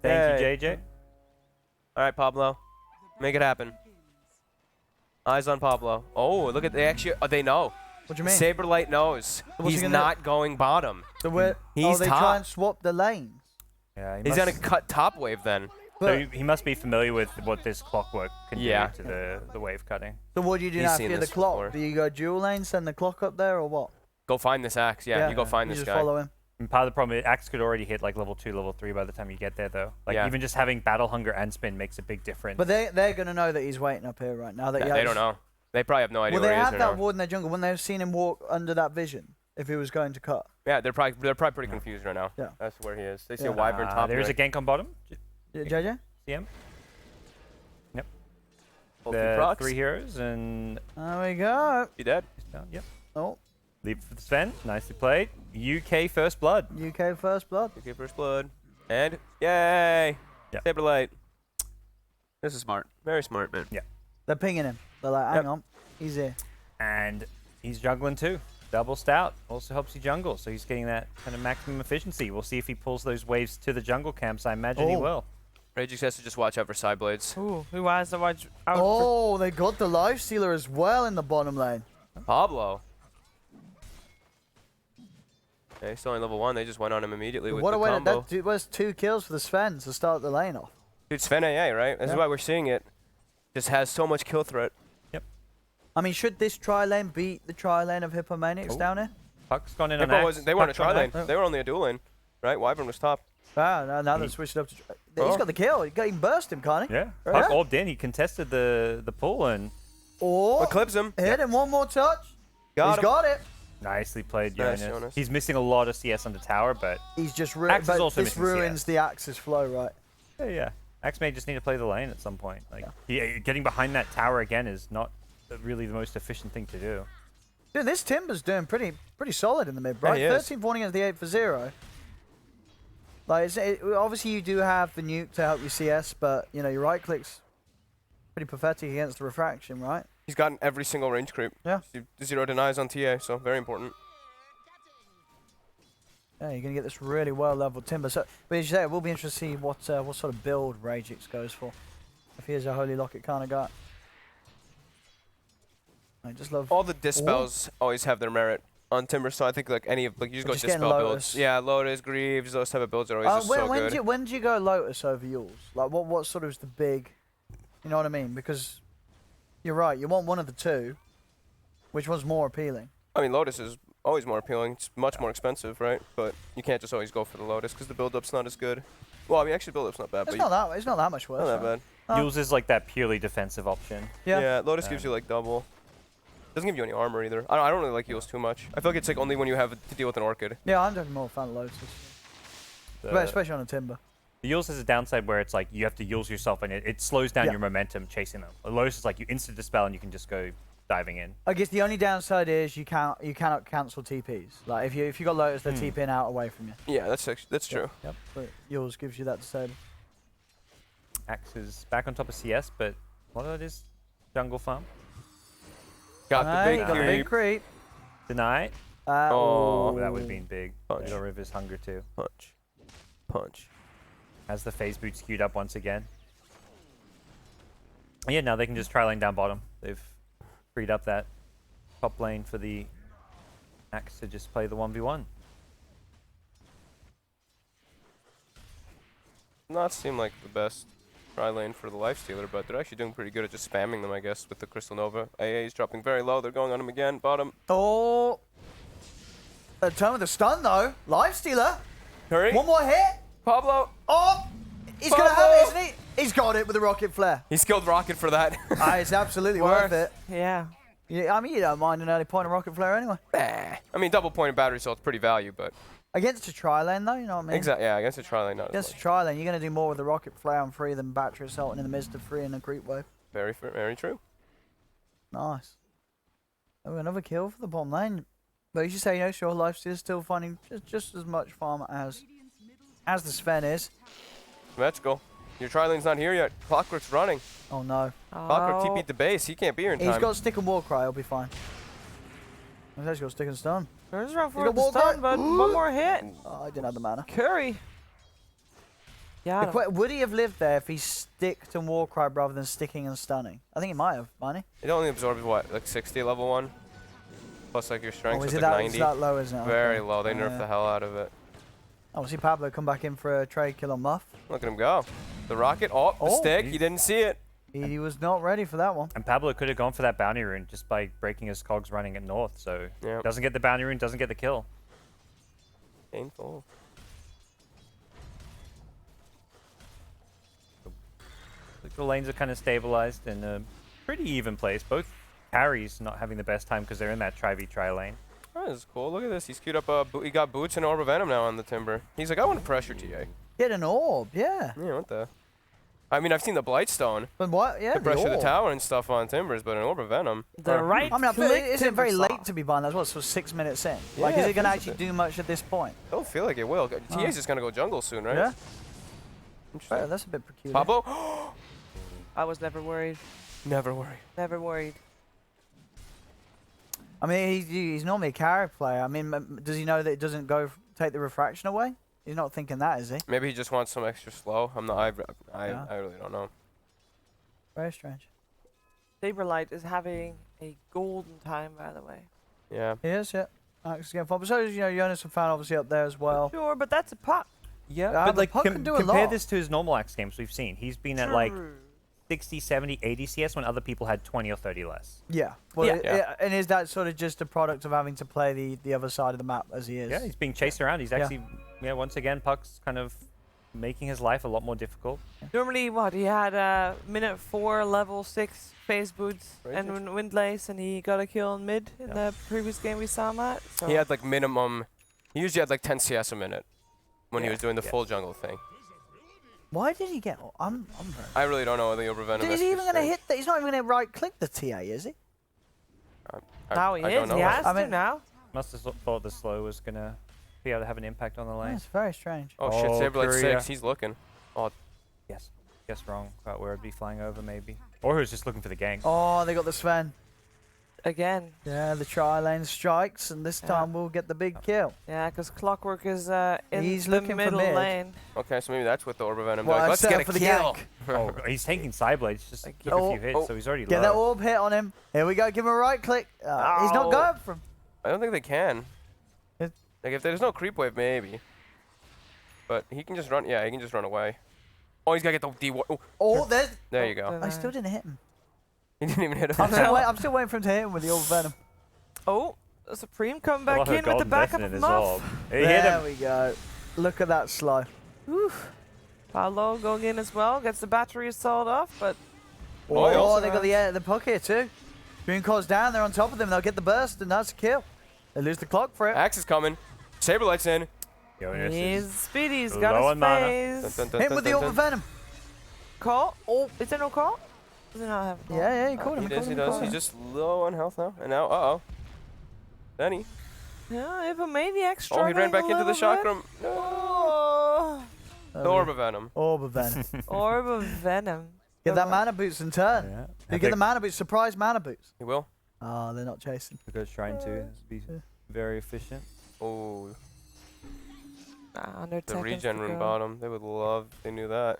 Thank you, JJ. All right, Pablo. Make it happen. Eyes on Pablo. Oh, look at they know. What do you mean? Saberlight knows. He's not going bottom. So He's they top. try and swap the lanes. Yeah, He's gonna cut top wave then. So he must be familiar with what this clockwork can do to the wave cutting. So what do you do now if you're the clock? Do you go dual lane, send the clock up there, or what? Go find this axe. Yeah, you go find this just guy. Follow him. And part of the problem is Axe could already hit like level 2, level 3 by the time you get there, though. Like even just having battle hunger and spin makes a big difference. But they're gonna know that he's waiting up here right now. That they don't know. They probably have no idea. Well, they where have he is that ward in their jungle. When they've seen him walk under that vision, if he was going to cut. Yeah, they're probably pretty confused right now. Yeah, that's where he is. They see a wyvern top. There's a gank on bottom. JJ. CM. Yep. Both the 3 heroes and. There we go. You dead? He's down. Yep. Oh. Leap for the Sven. Nicely played. UK first blood. UK first blood. UK first blood. And yay! Yep. Saberlight. This is smart. Very smart, man. Yeah. They're pinging him. They're like, hang on, he's here. And he's juggling too. Double stout also helps you jungle, so he's getting that kind of maximum efficiency. We'll see if he pulls those waves to the jungle camps. I imagine he will. Ragix has to just watch out for side blades. Ooh, who has to watch out? Oh, they got the Lifestealer as well in the bottom lane. Pablo. Okay, still on level 1. They just went on him immediately with what the a way combo. that was 2 kills for the Sven to start the lane off. Dude, Sven AA, right? This is why we're seeing it. Just has so much kill threat. Yep. I mean, should this tri-lane beat the tri-lane of Hippomanics down here? Puck's gone in Hippo on wasn't. They weren't a tri-lane. They were only a dual lane. Right? Wyvern was top. Ah, now they've switched it up to... He's got the kill. He can burst him, can't he? Yeah. Puck orbed in. He contested the pull and... Oh, clips him. Hit him. One more touch. He's got it. Nicely played, Nice, Jonas. He's missing a lot of CS on the tower, but... He's just... this ruins the Axe's flow, right? Yeah. Axe may just need to play the lane at some point. Like getting behind that tower again is not really the most efficient thing to do. Dude, this Timber's doing pretty solid in the mid, right? 13 pointing against the 8 for 0. Like, obviously you do have the nuke to help you CS, but you know your right click's pretty pathetic against the refraction, right? He's gotten every single range creep. Yeah. 0 denies on TA, so very important. Yeah, you're gonna get this really well leveled Timber. So, but as you say, it will be interesting to see what sort of build Ragix goes for. If he is a Holy Locket kind of guy. I just love all the dispels. Always have their merit on Timber, so I think like any of you just go dispel builds. Yeah, Lotus, Greaves, those type of builds are always just so good. When do you go Lotus over Yules? Like what sort of is the big? You know what I mean? Because you're right. You want one of the two. Which one's more appealing? I mean, Lotus is always more appealing. It's much more expensive, right? But you can't just always go for the Lotus because the build-up's not as good. Well, I mean, actually, the build-up's not bad. It's not that much worse. Not that bad. Yules is like that purely defensive option. Yeah, Lotus gives you like double. Doesn't give you any armor either. I don't really like Yules too much. I feel like it's like only when you have to deal with an Orchid. Yeah, I'm definitely more a fan of Lotus. But especially on a Timber. The Yules has a downside where it's like you have to Yules yourself and it slows down your momentum chasing them. Lotus is like you instant dispel and you can just go diving in. I guess the only downside is you cannot cancel TPs. Like if you got Lotus, they're TPing out away from you. Yeah, that's true. Yep. But yours gives you that disable. Axe is back on top of CS, but a lot of it is jungle farm. Got the big creep. Deny. Oh, that would have been big. Punch. River's hunger too. Punch. Has the phase boot queued up once again. And yeah, now they can just try lane down bottom. They've freed up that top lane for the Axe to just play the 1v1. Not seem like the best try lane for the Lifestealer, but they're actually doing pretty good at just spamming them, I guess, with the Crystal Nova. AA is dropping very low. They're going on him again. Bottom. Oh. Turn with the stun, though. Lifestealer. Hurry. One more hit. Pablo. Oh. He's going to have it, isn't he? He's got it with the Rocket Flare. He skilled Rocket for that. It's absolutely worth it. Yeah. I mean, you don't mind an early point of Rocket Flare anyway. I mean, double point of battery, so it's pretty value, but... Against a tri-lane, though, you know what I mean? Exactly, yeah, against a tri-lane, not Against a tri-lane, you're going to do more with the Rocket Flare on free than Battery Assault in the midst of free and a creep wave. Very true. Nice. Oh, another kill for the bottom lane. But as you say, you know, sure, Lifestealer's still finding just as much farm as the Sven is. Let's go. Your tri-lane's not here yet. Clockwork's running. Oh, no. Clockwork TP'd the base. He can't be here in time. He's got Stick and Warcry. He'll be fine. He's actually got Stick and Stun. There's rough for the stun, but one more hit. Oh, I didn't have the mana. Curry. Yeah. Would he have lived there if he sticked and Warcry rather than sticking and stunning? I think he might have, might he? It only absorbs what, like 60 level 1? Plus like your strength, Oh, so is it's it like that, 90. is that low, isn't it? Very Okay. low. They nerfed the hell out of it. Oh, see Pablo come back in for a trade kill on Muff. Look at him go. The rocket. Oh, the Oh, stick. He didn't see it. He was not ready for that one. And Pablo could have gone for that bounty rune just by breaking his cogs running at north. So Yeah. doesn't get the bounty rune, doesn't get the kill. Painful. The lanes are kind of stabilized in a pretty even place. Both carries not having the best time because they're in that try lane. Oh, this is cool. Look at this. He's queued up. He got boots and Orb of Venom now on the Timber. He's like, I want to pressure TA. Get an orb, yeah. Yeah, what the? I mean, I've seen the Blightstone But what? Yeah, to pressure the orb. tower and stuff on Timbers, but an Orb of Venom. The right I mean, I feel click is it very timber late to be buying that as well? So 6 minutes in. Yeah, Like, is it it going to feels a actually bit. do much at this point? I don't feel like it will. TA's just going to go jungle soon, right? Yeah? Interesting. Right, that's a bit peculiar. Pablo? I was never worried. Never worry. Never worried. I mean, he's normally a carry player. I mean, does he know that it doesn't take the refraction away? He's not thinking that, is he? Maybe he just wants some extra slow. I'm not. Yeah. I really don't know. Very strange. Saberlight is having a golden time, by the way. Yeah. He is, yeah. Alex is getting fun. But so is, Jonas and Fan obviously up there as well. Sure, but that's a pop. Yeah, but but like Puck can do a compare lot. this to his normal Axe games we've seen. He's been at like 60, 70, 80 CS when other people had 20 or 30 less. Yeah. Well, Yeah. and is that sort of just a product of having to play the other side of the map as he is? Yeah, he's being chased around. He's actually, once again, Puck's kind of making his life a lot more difficult. Normally, what, he had minute 4, level 6 phase boots Right. and wind lace, and he got a kill in mid in the previous game we saw him at. So He had like minimum. He usually had like 10 CS a minute when he Yeah. was doing the Yeah. full jungle thing. Why did he get? I'm very. I really don't know the Orb of Venom. Is he even going to hit that? He's not even going to right click the TA, is he? now he I is. don't know. He has I to mean- now. Must have thought the slow was going to be able to have an impact on the lane. That's very strange. Oh shit! Oh, Saberlight Korea. 6. He's looking. Oh, Yes. Guess wrong about where it'd be flying over, maybe. Or he was just looking for the gank. Oh, they got the Sven. Again. Yeah, the tri-lane strikes, and this Yeah. time we'll get the big kill. Yeah, because Clockwork is in He's the looking for middle mid. lane. okay. So maybe that's what the Orb of Venom. Well, Like, let's set get up a for the kill. gank. Oh, he's taking Sideblades. Just Like, took a few hits, oh. so he's already Get that low. orb hit on him. Here we go. Give him a right click. He's not Ow. going for him. I don't think they can. It- Like if there's no creep wave, maybe. But he can just run. Yeah, he can just run away. Oh, he's gotta get the D. Oh, Oh, there's. there you go. I still didn't hit him. He didn't even hit him. I'm still waiting for him to hit him with the orb venom. Oh, the Supreme coming A back lot of in with the golden backup Destiny of in his Muff. orb. He hit There him. we go. Look at that slow. Paolo going in as well, gets the battery assault off, but Oh, he Oh, also they got the puck here too. Green calls down. They're on top of them. They'll get the burst, and that's a kill. They lose the clock for it. Axe is coming. Saberlight's in. Jonas he's is speedy, he's low got on his mana. phase. Dun, dun, Hit dun, with the dun, orb of dun. venom. Call? Oh, is there no call? Does it not have a call? Yeah, he caught him. He He does. caught He him. does. caught He's him. just low on health now. And now, uh-oh. Danny. Yeah, Hippomanicas Oh, he ran struggling back a into the little shock bit. room. No. Oh, The Orb of Venom. Orb of venom. Orb of Venom. Get that mana boots and turn. Yeah. You get the mana boots. Surprise mana boots. He will. Oh, they're not chasing. A good shrine too. This would be very efficient. Oh, Under the 10 seconds regen to rune go. bottom. They would love if they knew that.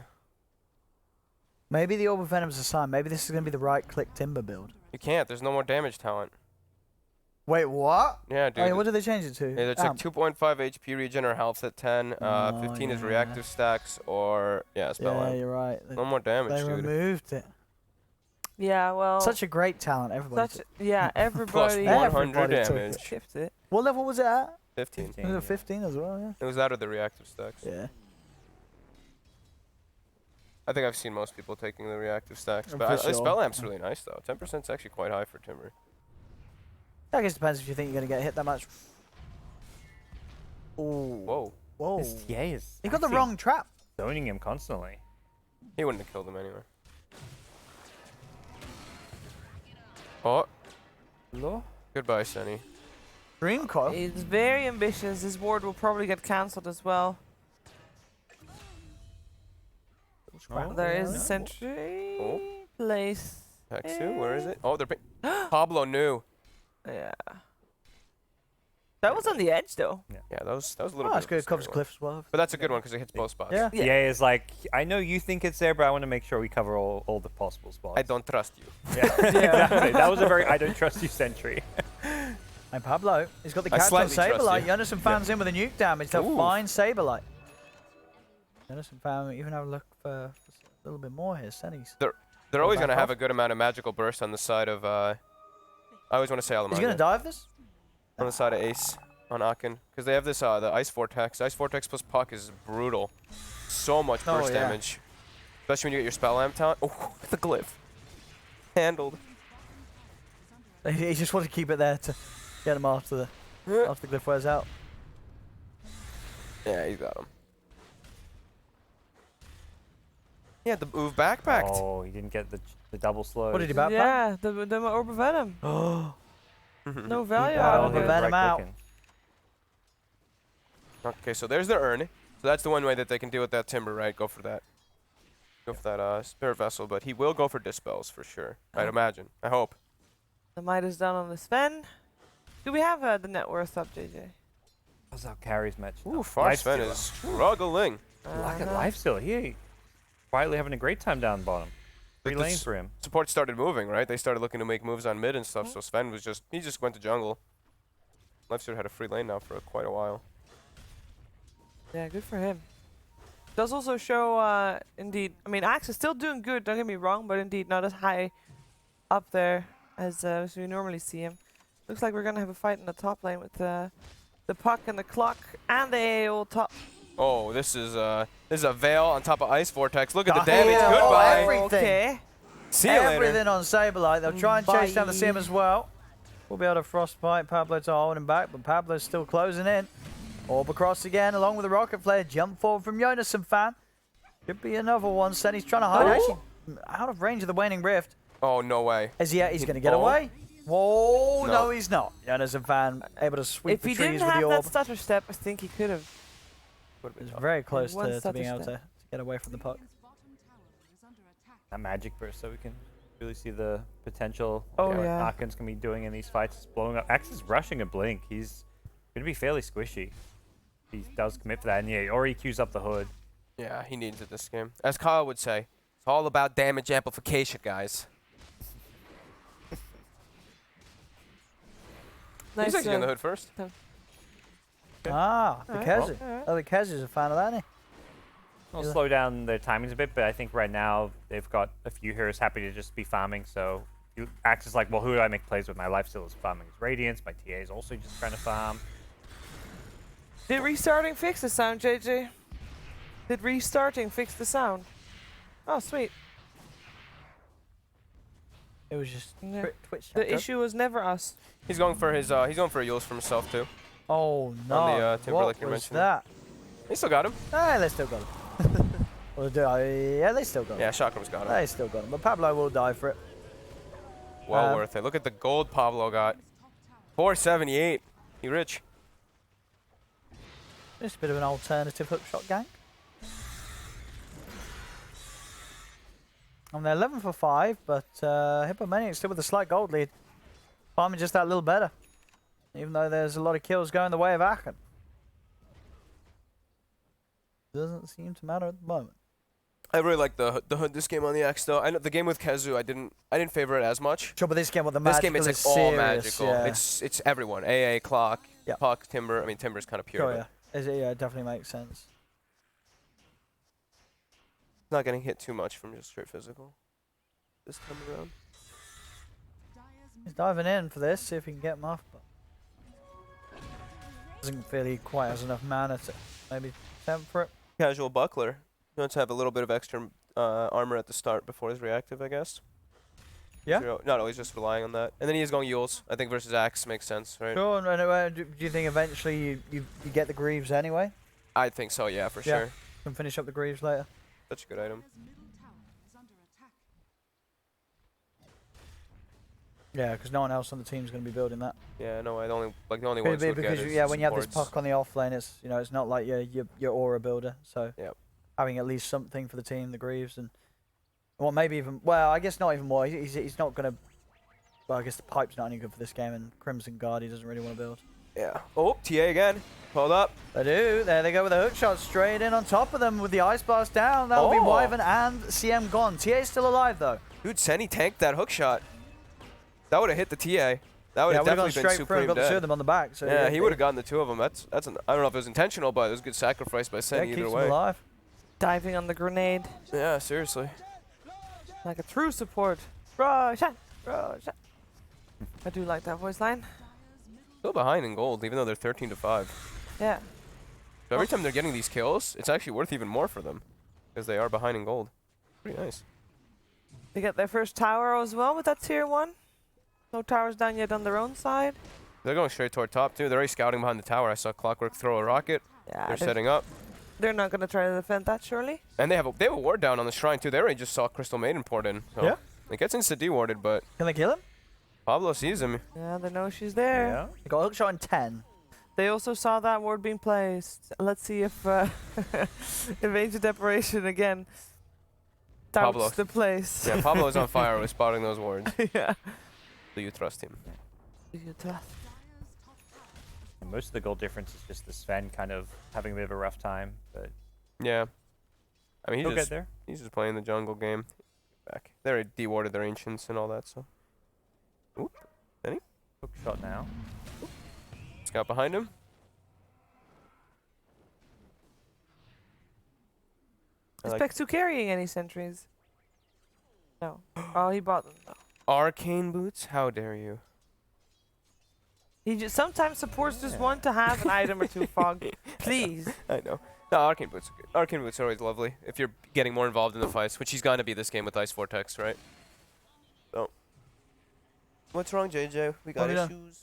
Maybe the orb of venom's a sign. Maybe this is gonna be the right click timber build. You can't. There's no more damage talent. Wait, what? Yeah, dude. Oh, yeah, what did they change it to? Yeah, it's like 2.5 HP regen or health at 10. 15 is yeah. reactive stacks or spell Yeah, line. you're right. No more damage, They dude. removed it. Yeah, well. Such a great talent, everybody. Such, yeah, Plus everybody 100 Everybody took damage. shipped it. What level was it at? 15. Was it 15 as well? Yeah. It was out of the reactive stacks. Yeah. I think I've seen most people taking the reactive stacks. For But the sure. spell amp's really nice, though. 10% is actually quite high for Timber. I guess it depends if you think you're gonna get hit that much. Ooh. Whoa. Whoa. This TA is He got the actually wrong trap. zoning him constantly. He wouldn't have killed him anyway. Oh. Hello? Goodbye, Sunny. Dream coil. He's very ambitious. His ward will probably get cancelled as well. Oh, There is no. a sentry Oh. place. Hexu, where is it? Oh, they're Pablo knew. Yeah. That was on the edge, though. Yeah, that was a little Oh, bit. that's of good. a It covers scary one. cliff as well. But that's a good one because it hits both spots. Yeah. Yeah. EA is like, I know you think it's there, but I want to make sure we cover all the possible spots. I don't trust you. Yeah, exactly. That was a very I don't trust you sentry. And Pablo, he's got the I catch on slightly trust Saberlight. you. Jonathan fans in with a nuke damage to Ooh. find Saberlight. Jonathan fan even have a look for a little bit more here. Sennies. They're always back going to have off. a good amount of magical burst on the side of. I always want to say Is he going to Alemania. dive this? On the side of Ace on Aachen. Because they have this, the Ice Vortex. Ice Vortex plus Puck is brutal. So much Oh, burst yeah. damage. Especially when you get your spell amp talent. Oh, the glyph. Handled. He just wanted to keep it there to get him after the glyph wears out. Yeah, you got him. Yeah, the move backpacked. Oh, he didn't get the double slow. What did he backpack? Yeah, the Orb Venom. Oh, No value got out all of the it. Venom out. Okay, so there's the urn. So that's the one way that they can deal with that timber, right? Go for that. Go for that Spirit Vessel, but he will go for Dispels for sure. I'd imagine. I hope. The might is done on the Sven. Do we have the net worth up, JJ? How's that carries match? Ooh, Far Sven Lifesteal. is struggling. Look at Uh-huh. Lifesteal. He quietly having a great time down the bottom. Free But the lane s- for him. Support started moving, right? They started looking to make moves on mid and stuff, so Sven was he just went to jungle. LizZard had a free lane now for quite a while. Yeah, good for him. Does also show, indeed, I mean, Axe is still doing good, don't get me wrong, but indeed not as high up there as we normally see him. Looks like we're going to have a fight in the top lane with the Puck and the Clock and the AO top. Oh, this is a Veil on top of Ice Vortex. Look at the Oh, damage. yeah. Oh, Goodbye. everything. Okay. See you later. everything on Saberlight. They'll try and chase down the Bye. Sim as well. We'll be able to frostbite Pablo to hold him back, but Pablo's still closing in. Orb across again, along with the rocket flare. Jump forward from Jonathan fan. Could be another one. Senny's trying to hide. Actually, out of range of the waning rift. Oh, no way. Is he's going to get Oh. away? Whoa, no, No. he's not. Jonathan fan able to sweep If the he trees didn't with the have that orb. stutter step, I think he could have. Would've been It's tough. very close One to stutter being able to step. get away from the puck. That magic burst, so we can really see the potential. Oh, what yeah. Aaken's gonna be doing in these fights. Is blowing up. Axe is rushing a blink. He's gonna be fairly squishy. He does commit for that, and yeah, or he queues up the hood. Yeah, he needs it this game. As Kyle would say, it's all about damage amplification, guys. Nice. He's actually getting the hood first. Ah, the Alright. Kezi. Alright. Oh, the Kezi's a fan of that, isn't he? I'll Yeah. slow down their timings a bit, but I think right now they've got a few heroes happy to just be farming. So Axe is like, well, who do I make plays with? My lifesteal is farming his Radiance. My TA is also just trying to farm. Did restarting fix the sound, JJ? Did restarting fix the sound? Oh, sweet. It was just Yeah. Twitch. The chat. issue was never us. He's going for his he's going for a Yules for himself too. Oh no! Timber what like you're was mentioning. that? He still got him. Ah, they still got him. Yeah, they still got him. Yeah, Chakram's got him. They still got him. But Pablo will die for it. Well worth it. Look at the gold Pablo got. 478. He rich. Just a bit of an alternative hookshot gank. And they're 11 for 5, but Hippomanicas still with a slight gold lead. Farming just that little better. Even though there's a lot of kills going the way of Aachen. Doesn't seem to matter at the moment. I really like the hood this game on the X though. I know the game with Kezu I didn't favor it as much. Sure, but this game with the This magical game it's like is all serious, magical. Yeah. It's everyone. AA, Clock, Yeah. Puck, Timber. I mean Timber's kind of pure. Sure, but yeah. Yeah, it definitely makes sense. not getting hit too much from just straight physical this time around. He's diving in for this, see if he can get him off, but doesn't feel he quite has enough mana to maybe attempt for it. Casual buckler. He wants to have a little bit of extra armor at the start before he's reactive, I guess. Yeah. So not always just relying on that. And then he is going Yules. I think versus Axe makes sense, right? Sure, and anyway, do you think eventually you get the Greaves anyway? I think so, yeah, for Yeah. sure. Can finish up the Greaves later. Such a good item. Yeah, because no one else on the team is going to be building that. Yeah, no, the only Could ones be who would get because is yeah, when you have this supports. puck on the off lane, it's it's not like your aura builder. So Yep. having at least something for the team, the Greaves, and well, maybe even I guess not even more. He's not going to. Well, I guess the pipe's not any good for this game, and Crimson Guard he doesn't really want to build. Yeah. Oh, TA again. Hold up. They do. There they go with a hook shot straight in on top of them with the ice blast down. That'll be Wyvern and CM gone. TA's still alive though. Dude, Senny tanked that hook shot. That would have hit the TA. That would have definitely been Supreme got the two of dead. them on the back. So Yeah, he would have gotten the two of them. I don't know if it was intentional, but it was a good sacrifice by Senny either keeps way. them alive. Diving on the grenade. Yeah, seriously. Like a true support. Roshan! Roshan! I do like that voice line. Still behind in gold, even though they're 13-5. Yeah. So every time they're getting these kills, it's actually worth even more for them. Because they are behind in gold. Pretty nice. They get their first tower as well with that tier 1. No towers down yet on their own side. They're going straight toward top, too. They're already scouting behind the tower. I saw Clockwork throw a rocket. Yeah, They're setting up. They're not going to try to defend that, surely. And they have a ward down on the shrine, too. They already just saw Crystal Maiden poured in. So Yeah. it gets insta-dewarded, but Can they kill him? Pablo sees him. Yeah, they know she's there. Yeah. They got a hook shot in 10. They also saw that ward being placed. Let's see if if Ancient Deparation again doubts Pablo. the place. Yeah, Pablo is on fire with spotting those wards. Yeah. Do you trust him? And most of the goal difference is just the Sven kind of having a bit of a rough time, but Yeah. I mean, he'll get there. he's just playing the jungle game. Back. They already dewarded their ancients and all that, so. Oop. Hook shot now. Scout behind him. Is Pexu carrying any sentries? No. Oh, he bought them though. Arcane boots? How dare you? He just sometimes supports just one to have an item or two. Fog, please. I know. No, Arcane boots are good. Arcane boots are always lovely if you're getting more involved in the fights, which he's going to be this game with Ice Vortex, right? So. What's wrong, JJ? We got issues.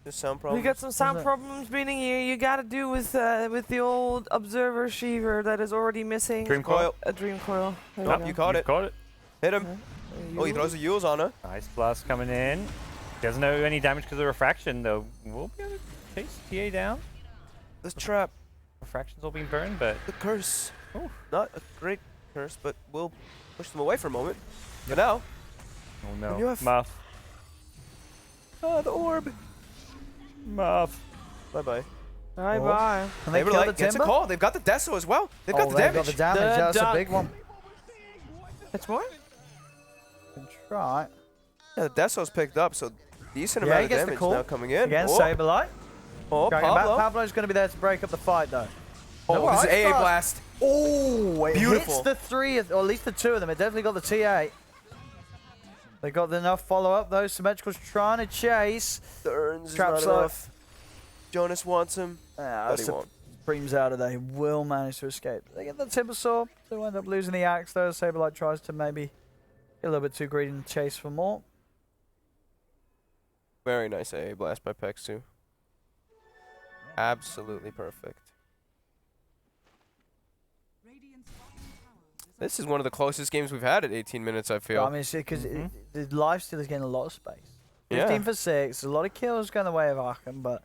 Just sound problems. We got some sound problems, meaning you got to do with the old Observer Sheever that is already missing. Dream coil. A Dream Coil. There Nope, go. you caught it. Caught it. Hit him. Oh, he throws the Yules on her. Ice blast coming in. Doesn't know any damage because of refraction, though. We'll be able to chase TA down. This trap. Refraction's all being burned, but The curse. Oh. Not a great curse, but we'll push them away for a moment. But now. oh no. You have- Muff. Oh, the orb. Muff. Bye-bye. Bye bye. Can they kill the Saberlight gets a Timber? call. They've got the Deso as well. They've got the they've damage. got the damage. The That's a duck. big one. It's more? Can try. Yeah, the Deso's picked up, so decent Yeah, amount he of gets the damage call. now coming in. Again, Oh, Saberlight. oh Dragging back. Pablo. Pablo's going to be there to break up the fight, though. Oh, No, this is Ice AA Blast. Oh, it Beautiful. hits the three, or at least the two of them. It definitely got the TA. They got enough follow-up, though. Symmetrical's trying to chase. The Urns is Trap not slot. enough. Jonas wants him, but he won't. Supreme's out of there. He will manage to escape. They get the Timber Saw. They end up losing the axe, though. Saberlight tries to maybe get a little bit too greedy and chase for more. Very nice AA Blast by Pexu. Absolutely perfect. This is one of the closest games we've had at 18 minutes, I feel. I mean, because the lifesteal is getting a lot of space. Yeah. 15 for 6. A lot of kills going the way of Aachen, but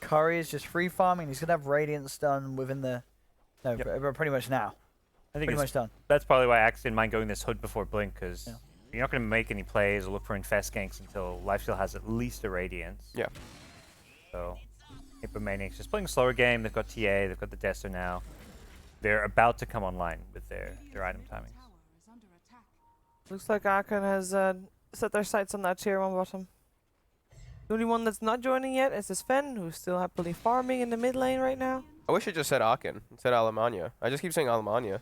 Curry is just free farming. He's going to have Radiance done within the... No, pretty much now. I think Pretty much done. that's probably why Axe didn't mind going this Hood before Blink, because Yeah. you're not going to make any plays or look for infest ganks until Lifesteal has at least a Radiance. Yeah. So, Hippomaniacs just playing a slower game. They've got TA, they've got the Deso now. They're about to come online with their item timings. Looks like Aachen has set their sights on that tier 1 bottom. The only one that's not joining yet is the Sven, who's still happily farming in the mid lane right now. I wish I just said Aachen instead of Alemania. I just keep saying Alemania.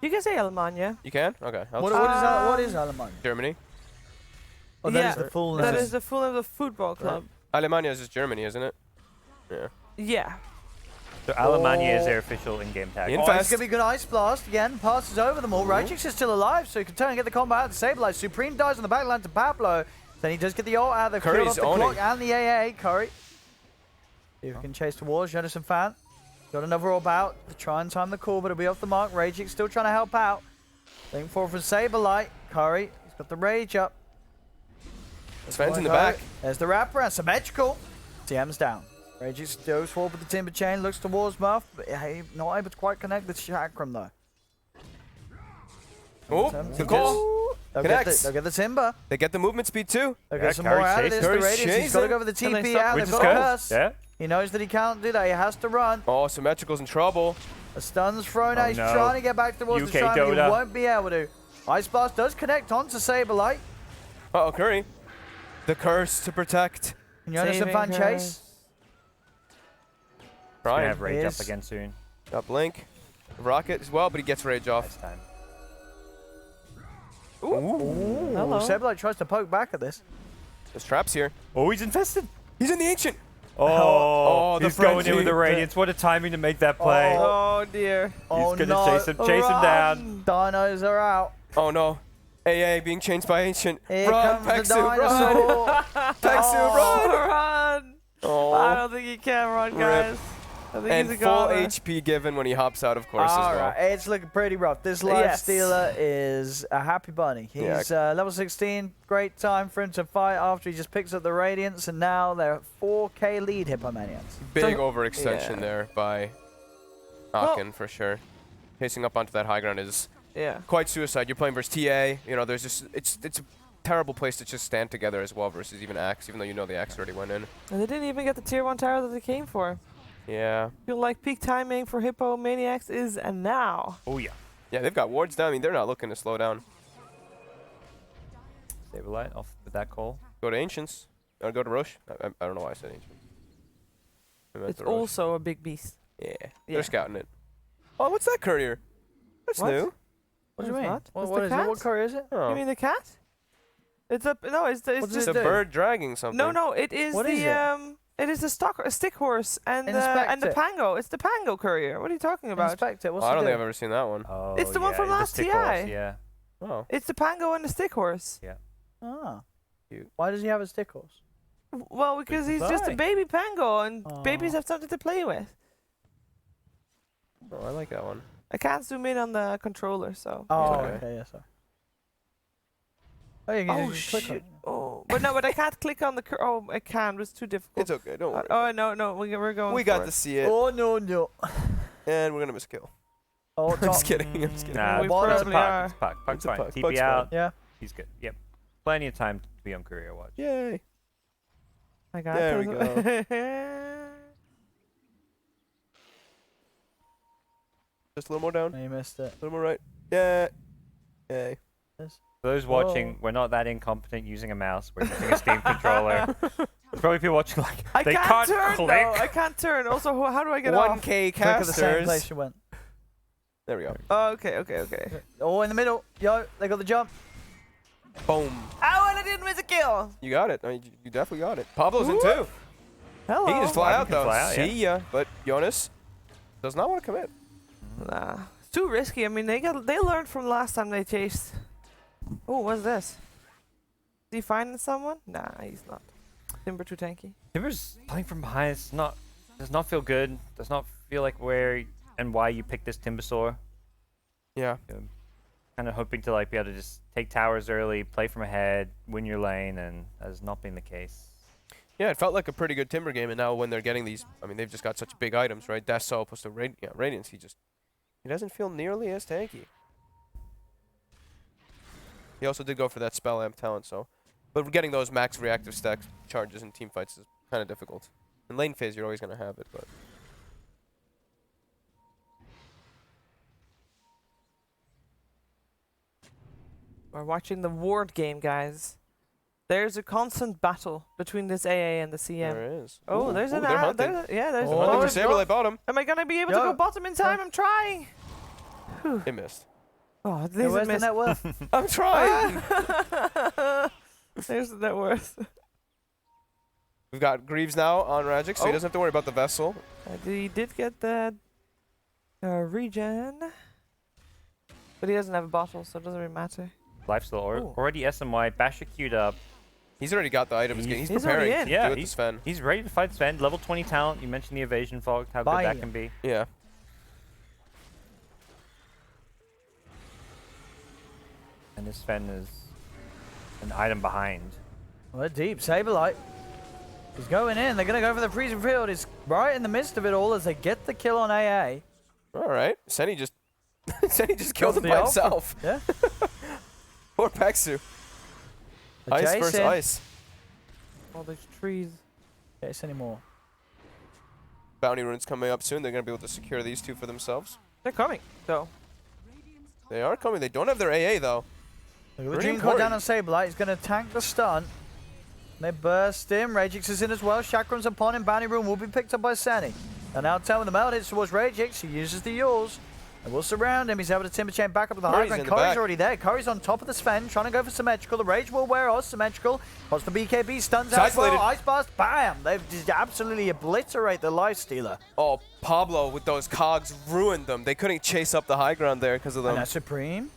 You can say Alemania. You can? Okay. What is Alemania? Germany? Oh, that Yeah, is the full That name. is the full of the football club. Alemania is just Germany, isn't it? Yeah. Yeah. So Alemania is their official in-game tag. In Oh, fact- it's going to be a good Ice Blast again. Passes over them all. Ragix is still alive, so he can turn and get the combat out. Saberlight. Supreme dies on the backline to Pablo. Then he does get the ult out. They've killed Curry's off the owning. clock and the AA. Curry. See if he can chase towards Jonathan Fan. Got another orb out to try and time the call, but it'll be off the mark. Ragix still trying to help out. Looking forward for Saberlight. Curry. He's got the rage up. Sven's in the back. There's the wraparound. Symmetrical. TM's down. Ragix goes forward with the Timber Chain. Looks towards Muff. But not able to quite connect the Chakram, though. Oh, Sometimes the he call. They'll Connects. get the Timber. They get the movement speed too. They'll Yeah, get some more Curry's out of this. chasing. The Curry's Radiance. He's got to chasing. go for the And they TP stop out. Which They've is got a good. curse. Yeah. He knows that he can't do that. He has to run. Oh, Symmetrical's in trouble. A stun's thrown out. He's no. trying to get back towards UK the shrine, but he Dota. won't be able to. Ice Blast does connect onto Saberlight. Uh-oh, Curry. The curse to protect. Can you understand fan Saving chase? He's gonna Ryan. have rage Is- up again soon. Got Blink. Rocket as well, but he gets rage off. Nice time. Ooh, Hello. Saberlight tries to poke back at this. There's traps here. Oh, he's infested. He's in the Ancient. Oh, the he's going in frenzy. with the Radiance. What a timing to make that play. Oh dear. Oh He's gonna no. chase him down. Dinos are out. Oh no. AA being changed by Ancient. Here Run, comes the Pexu, run. dinosaur. Pexu, run. Run! I Oh. don't think he can run, Rip. guys. I think And he's a full goner. HP given when he hops out, of course, as well. Alright, it's looking pretty rough. This Life Yes. Stealer is a happy bunny. Yeah. He's level 16. Great time for him to fight after he just picks up the Radiance, and now they're at 4k lead, Hippomaniacs. Big So- overextension yeah. there by Aachen, for sure. Chasing up onto that high ground is Yeah. quite suicide. You're playing versus TA. You know, there's just it's a terrible place to just stand together as well versus even Axe, even though you know the Axe already went in. And they didn't even get the tier 1 tower that they came for. Yeah. Feel like peak timing for Hippomaniacs is a now. Oh yeah. Yeah, they've got wards down. I mean, they're not looking to slow down. Saberlight off with that call. Go to Ancients. Or go to Roche. I don't know why I said Ancients. I meant It's the Roche. also a big beast. Yeah, Yeah. they're scouting it. Oh, what's that courier? That's What? new. What do you It's mean? not. What, It's what the is it? cat? What courier is it? Oh. You mean the cat? It's a no. It's What's just it It's a do? bird dragging something. no. It is What the is it? It is a stick horse and the Inspect it. pango. It's the pango courier. What are you talking about? Inspect it. What's Oh, I it don't do? think I've ever seen that one. Oh, It's the one yeah, from last stick TI. horse, yeah. Oh. It's the pango and the stick horse. Ah. Cute. Why does he have a stick horse? Well, because he's just a Why? baby pango, and babies Aw. have something to play with. Oh, I like that one. I can't zoom in on the controller, so. Oh, okay. okay, yeah, sorry. Oh, you can Oh just click on shit! it. Oh, but I can't click on the. Oh, I can. It's too difficult. It's okay. Don't worry. Oh no, we're going. We for got it. to see it, Oh, no, no. and we're gonna miss a kill. Oh, I'm top. just kidding. I'm just kidding. Nah, We it's a probably puck. are. It's a puck. Puck's It's a fine. puck. TP Puck's out. Yeah. He's good. Yep. Plenty of time to be on career watch. Yay. I got There we go. Just a little more down. No, you missed it. A little more right. Yeah. Yay. For those watching, we're not that incompetent using a mouse. We're using a Steam controller. There's probably people watching like I they can't can't turn click. though. I can't turn. Also, how do I get off? 1K Click at the same place casters. you went. There we go. Oh, okay. Oh, in the middle. Yo, they got the jump. Boom. Oh, and I didn't miss a kill. You got it. I mean, you definitely got it. Pablo's in too. Hello. He can just fly Pablo out can though. fly out, yeah. See ya. But Jonas does not want to commit. Nah, it's too risky. I mean, they learned from last time they chased. Oh, what's this? Is he finding someone? Nah, he's not. Timber too tanky. Timber's playing from behind. Does not feel good. Does not feel like where and why you picked this Timbersaur. Yeah. Kind of hoping to like be able to just take towers early, play from ahead, win your lane, and that has not been the case. Yeah, it felt like a pretty good Timber game, and now when they're getting these, I mean, they've just got such big items, right? Deso plus the Radiance, he doesn't feel nearly as tanky. He also did go for that spell amp talent, so. But getting those max reactive stack charges in team fights is kind of difficult. In lane phase, you're always going to have it, but. We're watching the ward game, guys. There's a constant battle between this AA and the CM. There is. Oh, Ooh, there's ooh, an they're ad. hunting. There's Oh, a Hunting Oh, for Saberlight bottom. Am I gonna be able to Yo. go bottom in time? I'm trying. They missed. Oh, Hey, this where's is the net worth? I'm trying. There's the net worth. We've got Greaves now on Ragic, so he Oh. doesn't have to worry about the vessel. He did get the regen, but he doesn't have a bottle, so it doesn't really matter. Lifesteal Ooh. already SMY. Basher queued up. He's already got the items. He's He's preparing already in. to Yeah, do it he's- to Sven. He's ready to fight Sven. Level 20 talent. You mentioned the evasion fog. How good Bye. that can be. Yeah. And this Sven is an item behind. We're deep. Saberlight. He's going in. They're going to go for the freezing field. He's right in the midst of it all as they get the kill on AA. All right. Senny just killed him the by alpha. himself. Yeah. Poor Pexu. Ice versus Jason. ice. All those trees. Yes, anymore. bounty runes coming up soon. They're going to be able to secure these two for themselves. They're coming, so. They are coming. They don't have their AA, though. Look at the Dream Core down on Sableye. He's going to tank the stun. They burst in. Ragix is in as well. Chakram's upon him. Bounty Rune will be picked up by Seni. And now Tel with the meld hits towards Ragix. He uses the Yules. And will surround him. He's able to Timber Chain back up to the high ground. Curry's already there. Curry's on top of the Sven, trying to go for Symmetrical. The Rage will wear off. Symmetrical. Puts the BKB, stuns out as well. Ice Blast, bam! They've just absolutely obliterate the Lifestealer. Oh, Pablo with those cogs ruined them. They couldn't chase up the high ground there because of them. And that's Supreme.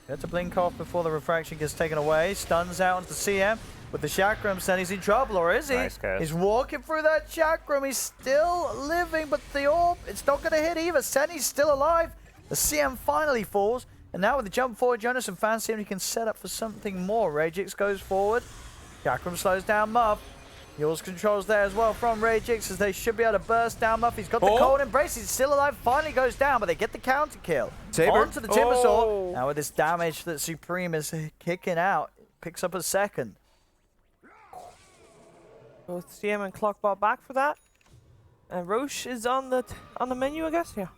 Got to blink off before the refraction gets taken away. Stuns out onto CM. With the Chakram, Seni's in trouble, or is he? Nice, He's walking through that Chakram. He's still living, but the orb, it's not going to hit either. Seni's still alive. The CM finally falls, and now with the jump forward, Jonas and Fan seem he can set up for something more. Ragix goes forward. Chakram slows down Muff. Yules controls there as well from Ragix, as they should be able to burst down Muff. He's got the cold embrace. He's still alive. Finally goes down, but they get the counter kill. Saber. Onto the Timbersaw. Now with this damage that Supreme is kicking out, picks up a second. Both CM and Clockbot back for that. And Roche is on the menu, I guess. Yeah.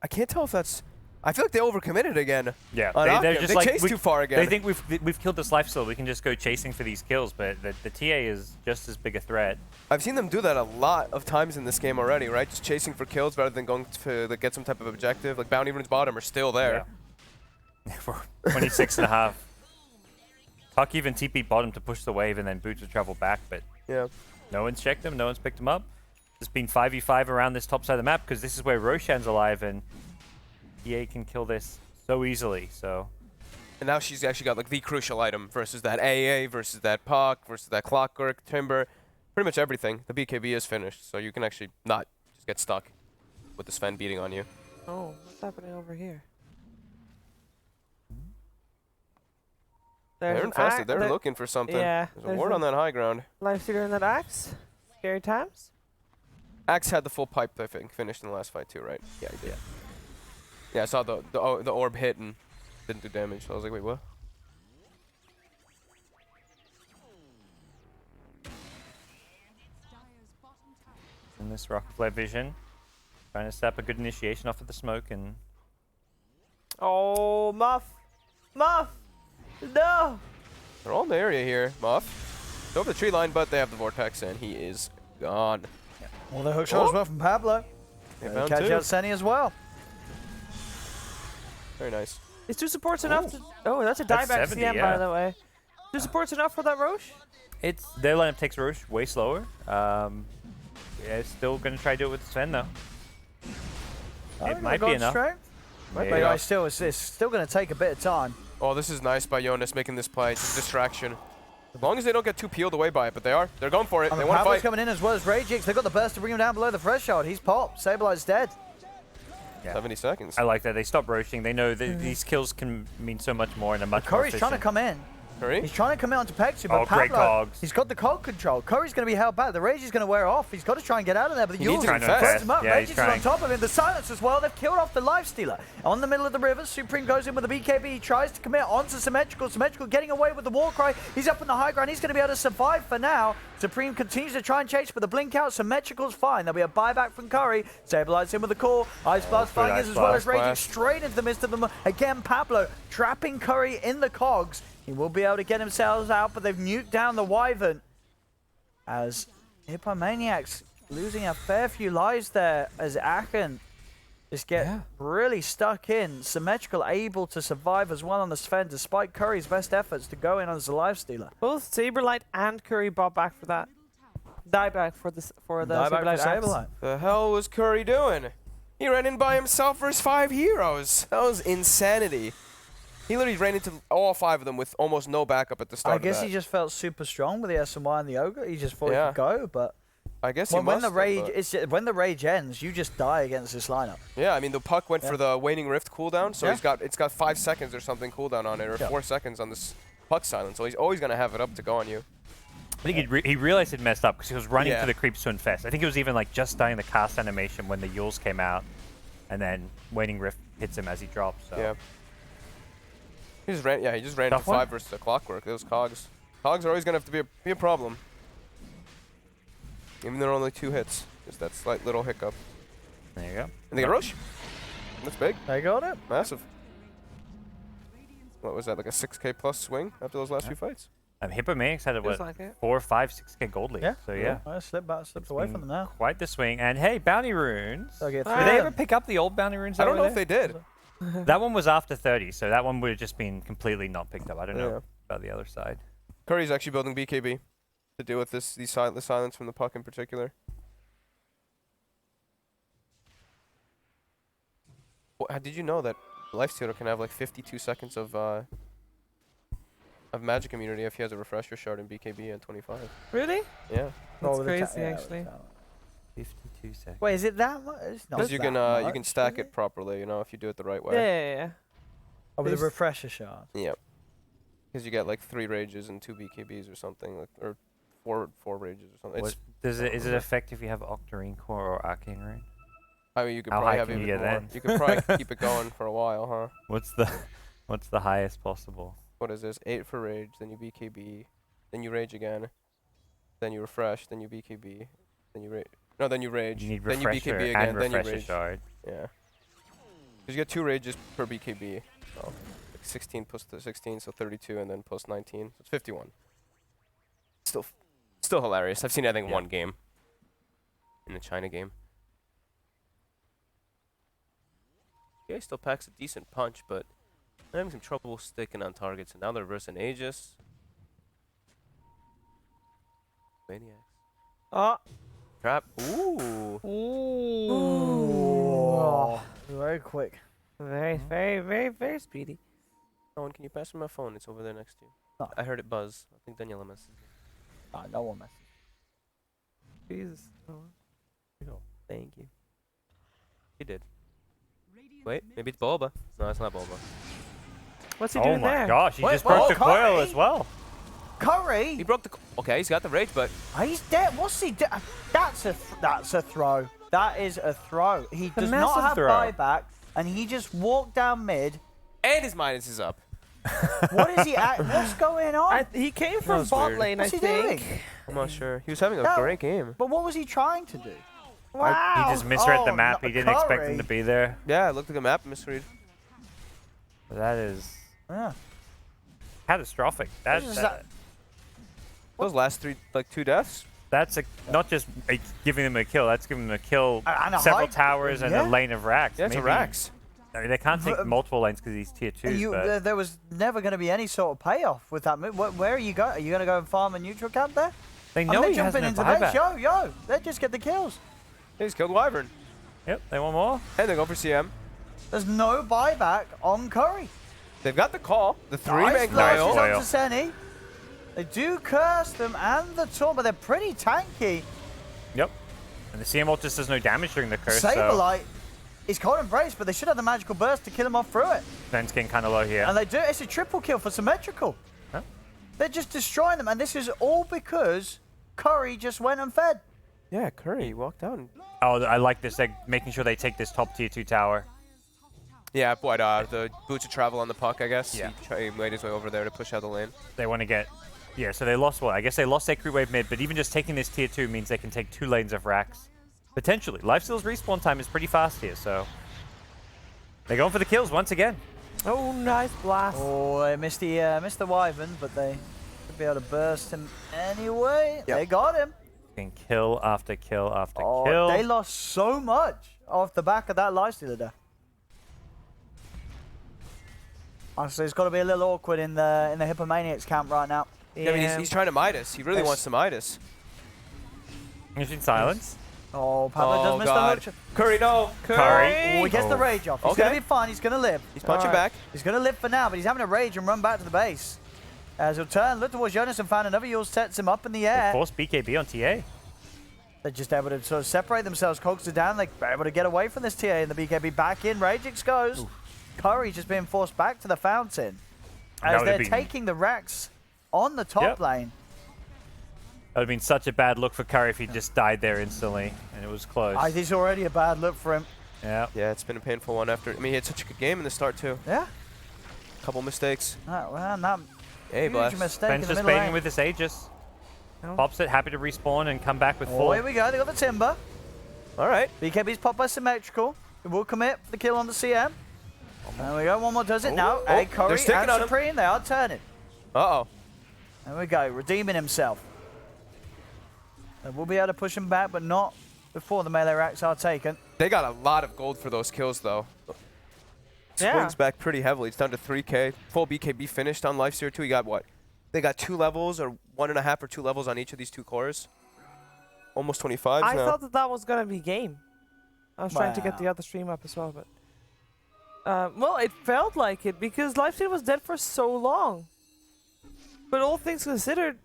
I can't tell if that's... I feel like they overcommitted again. Yeah, they're just like chased too far again. They think we've killed this lifesteal. We can just go chasing for these kills, but the TA is just as big a threat. I've seen them do that a lot of times in this game already, right? Just chasing for kills rather than going to get some type of objective. Like Bounty Runes bottom are still there. Yeah. For 26 and a half. Puck even TP bottom to push the wave, and then Boots will travel back, but no one's checked him. No one's picked him up. There's been 5v5 around this top side of the map because this is where Roshan's alive, and EA can kill this so easily. So, and now she's actually got like the crucial item versus that AA, versus that Puck, versus that Clockwork, Timber, pretty much everything. The BKB is finished, so you can actually not just get stuck with the Sven beating on you. Oh, what's happening over here? They're infested. They're looking for something. Yeah, there's a ward on that high ground. Lifestealer in that Axe. Scary times. Axe had the full pipe, I think, finished in the last fight too, right? Yeah, he did. Yeah, I saw the orb hit and didn't do damage. So I was like, wait, what? in this Rocket Flare vision, trying to set up a good initiation off of the smoke and. Oh, Muff! Muff! No! They're all in the area here. Muff. Go over the tree line, but they have the Vortex, and he is gone. Well, the hook shot as well from Pablo. They found catch two. out Seni as well. Very nice. Is two supports enough to... Oh, that's a dieback 70, CM, yeah. by the way. Two supports enough for that Roche? It's their lineup takes Roche way slower. Yeah, still gonna try to do it with Sven though. It might be enough. But yeah, it's still going to take a bit of time. Oh, this is nice by Jonas making this play. It's a distraction. As long as they don't get too peeled away by it, but they are. They're going for it. They want to Pablo's fight. coming in as well as Ragix. They've got the burst to bring him down below the threshold. He's popped. Sableye dead. Yeah. 70 seconds. I like that. They stop roaching. They know that these kills can mean so much more and a much more Curry's trying to come in. Curry? He's trying to come in onto Pexu, but Oh, great Pablo, cogs. he's got the cog control. Curry's going to be held back. The Rage is going to wear off. He's got to try and get out of there, but the He needs Yules to invest. first him up. Yeah, Rage he's is on trying. top of him. The silence as well. They've killed off the Lifestealer. On the middle of the river, Supreme goes in with the BKB. He tries to commit onto Symmetrical. Symmetrical getting away with the Warcry. He's up in the high ground. He's going to be able to survive for now. Supreme continues to try and chase for the blink out. Symmetrical's fine. There'll be a buyback from Curry. Stabilize him with the core. Ice Blast flying Ice as well as Blast. Raging straight into the midst of them. Again, Pablo trapping Curry in the cogs. He will be able to get himself out, but they've nuked down the Wyvern. As Hippomaniacs losing a fair few lives there as Aachen just get really stuck in. Symmetrical able to survive as well on the Sven despite Curry's best efforts to go in as the Lifestealer. Both Saberlight and Curry bought back for that. Dieback for the Saberlight Axe. The hell was Curry doing? He ran in by himself versus 5 heroes. That was insanity. He literally ran into all 5 of them with almost no backup at the start. I guess he just felt super strong with the SMY and the Ogre. He just thought he could go, but I guess when the rage ends, you just die against this lineup. Yeah, I mean the Puck went for the Waning Rift cooldown, so it's got 5 seconds or something cooldown on it, or 4 seconds on this Puck silence. So he's always gonna have it up to go on you. I think he realized he'd messed up because he was running for the creeps to infest. I think it was even like just starting the cast animation when the Yules came out, and then Waning Rift hits him as he drops. So. Yeah. He just ran. Yeah, he just ran into 5 versus the Clockwork. Those cogs. Cogs are always gonna have to be a problem. Even though they're only 2 hits. Just that slight little hiccup. There you go. And they get Roche. That's big. They got it. Massive. What was that, like a 6k plus swing after those last few fights? Hippomanicas had a Feels what, like it. 4, 5, 6k gold lead. Yeah. So yeah. I slipped away Been from them now. Quite the swing. And hey, bounty runes. So I get Did three they of ever them. pick up the old bounty runes? I don't know over if they there? did. That one was after 30, so that one would have just been completely not picked up. I don't know about the other side. Curry's actually building BKB to deal with the silence from the puck in particular. Did you know that Lifestealer can have like 52 seconds of magic immunity if he has a refresher shard in BKB at 25? Really? Yeah. That's with the crazy, yeah, actually. 52 seconds. Wait, is it that much? It's not Because you that can much, you can stack is it properly, you know, if you do it the right Yeah, way. yeah, yeah. Oh, with a There's- refresher shard. Yep. Because you get like 3 rages and 2 BKBs or something, like, or 4 rages or something. What, is it effective if you have Octarine Core or Arcane Rune? I mean, you could How probably high have can you even get more. then? You could probably keep it going for a while, huh? What's the highest possible? What is this? 8 for rage, then you BKB, then you rage again, then you refresh, then you BKB, then you rage. No, then you rage, You need then you refresher BKB again, and then you refresher rage. shard. Yeah. Because you get 2 rages per BKB. So like 16 plus 16, so 32, and then plus 19, so it's 51. Still hilarious. I've seen I think 1 game in the China game. Yeah, still packs a decent punch, but they're having some trouble sticking on targets, and now they're versing Aegis. Maniacs. Oh. Trap. Ooh. Ooh. Very quick. Very, very, very, very speedy. Owen, can you pass me my phone? It's over there next to you. Oh. I heard it buzz. I think Daniela messaged me. No one messes. Jesus. Thank you. He did. Wait, maybe it's Bulba. No, it's not Bulba. What's he Oh doing my there? gosh, he Wait, just broke whoa, the coil Curry! as well. Curry? He broke the. Okay, he's got the rage, but He's dead. What's he doing? That's a throw. That is a throw. He does not massive have throw. buyback, and he just walked down mid. and his minus is up. What is he at? What's going on? He came from was bot weird. lane, What's I he think. doing? I'm not sure. He was having a No. great game. But what was he trying to do? He Wow. just misread the Oh, map. no, He didn't expect Curry. him to be there. Yeah, it looked like a map misread. That is Yeah. catastrophic. This is Those last 2 deaths. That's not just giving them a kill. That's giving them a kill, And a several high- towers, and yeah. a lane of racks. Yeah, it's a Maybe- Rax. I mean, they can't take multiple lanes because he's tier 2s. But there was never going to be any sort of payoff with that move. Where are you going? Are you going to go and farm a neutral camp there? they And know they're he has jumping no into the base. buyback. Yo, they just get the kills. He's killed Wyvern. Yep, they want more. And they go for CM. There's no buyback on Curry. They've got the call. The 3-man Nice flashes coil. Coil. onto Senny. They do curse them and the taunt, but they're pretty tanky. Yep. And the CM ult just does no damage during the curse, so Saberlight is cold embrace, but they should have the magical burst to kill him off through it. Ben's getting kind of low here. And they do. It's a triple kill for symmetrical. Huh? They're just destroying them, and this is all because Curry just went and fed. Yeah, Curry walked down. Oh, I like this. They're making sure they take this top tier 2 tower. Yeah, but the boots of travel on the puck, I guess. Yeah. He made his way over there to push out the lane. They want to get... Yeah, so they lost what? I guess they lost their crew wave mid, but even just taking this tier 2 means they can take 2 lanes of racks. Potentially. Lifesteal's respawn time is pretty fast here, so... They're going for the kills once again. Oh, nice blast. Oh, they missed the Wyvern, but they should be able to burst him anyway. Yep. They got him. And kill after kill after Oh, kill. they lost so much off the back of that lifestealer there. Honestly, it's got to be a little awkward in the Hippomaniacs camp right now. Yeah, I mean, he's trying to Midas. He really Yes. wants to Midas. He's in silence. Oh, Pablo does Oh, miss God. the hook. Curry, no. Curry. Oh, he gets the Oh. rage off. He's Okay. going to be fine. He's going to live. He's punching Alright. back. He's going to live for now, but he's having a rage and run back to the base. As he'll turn, look towards Jonas and found another Yule, sets him up in the They air. forced BKB on TA. They're just able to sort of separate themselves. Cogs are down. They're able to get away from this TA, and the BKB back in. Ragix goes. Curry just being forced back to the fountain. That As would've they're been- taking the racks on the top Yep. lane. That would have been such a bad look for Curry if he just died there instantly, and it was close. I think it's already a bad look for him. Yeah. Yeah, it's been a painful one after. I mean, he had such a good game in the start, too. Yeah. Couple mistakes. Well, not Hey, huge bless. mistake Ben's in the just middle baiting lane. with this Aegis. No. Pops it, happy to respawn and come back with Oh, full. here we go. They got the timber. All right. BKB's popped by Symmetrical. It will commit the kill on the CM. There we go. One more does it now. Hey, Curry and Supreme, they are turning. Uh-oh. There we go. Redeeming himself. They will be able to push him back, but not before the melee racks are taken. They got a lot of gold for those kills, though. Swings back pretty heavily. It's down to 3K. Full BKB finished on LifeSeer 2. He got what? They got 2 levels or 1.5 or 2 levels on each of these 2 cores. Almost 25 now. I thought that was going to be game. I was trying to get the other stream up as well, but... well, it felt like it because LifeSeer was dead for so long. But all things considered,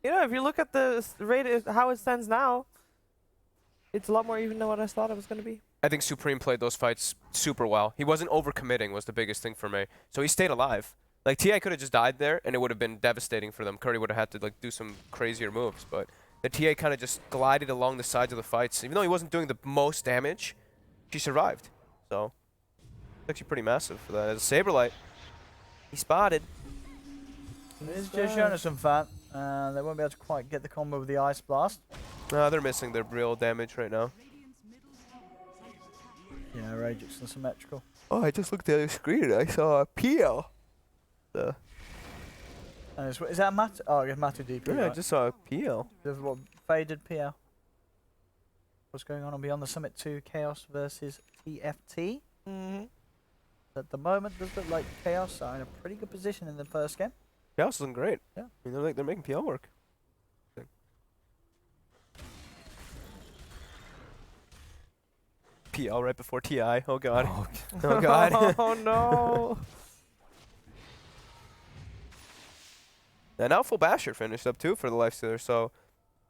you know, if you look at the rate, how it stands now, it's a lot more even than what I thought it was going to be. I think Supreme played those fights super well. He wasn't overcommitting was the biggest thing for me. So he stayed alive. Like, TI could have just died there, and it would have been devastating for them. Curry would have had to, like, do some crazier moves. But the TA kind of just glided along the sides of the fights. Even though he wasn't doing the most damage, he survived. So, it's actually pretty massive for that. As a Saberlight, he spotted. It's just showing us some fan. They won't be able to quite get the combo with the Ice Blast. No, they're missing their real damage right now. Yeah, Ragix and Symmetrical. Oh, I just looked at the screen and I saw a PL. Is that Matu? Oh, I guess Matu DP. Yeah, right? I just saw a PL. There's what faded PL. What's going on Beyond the Summit 2 Chaos versus TFT? At the moment, does look like Chaos are in a pretty good position in the first game. Chaos is looking great. Yeah. I mean, they're making PL work. PL right before TI. Oh god. Oh god. Oh no. And now full Basher finished up too for the LifeSealer. So,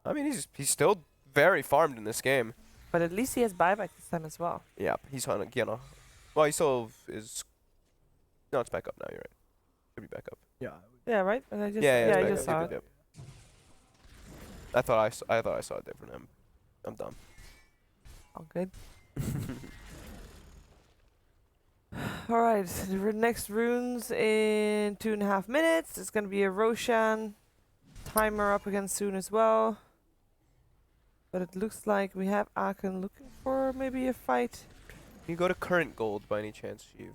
I mean, he's still very farmed in this game. But at least he has buyback this time as well. Yeah, he's on a, well, he still is. No, it's back up now. You're right. Should be back up. Yeah. Yeah, right. And I just I I just saw it. Yep. I thought I saw it different. I'm dumb. Oh, good. All right, the next runes in 2.5 minutes. It's gonna be a Roshan timer up again soon as well. But it looks like we have Aachen looking for maybe a fight. Can you go to current gold by any chance, Sheev?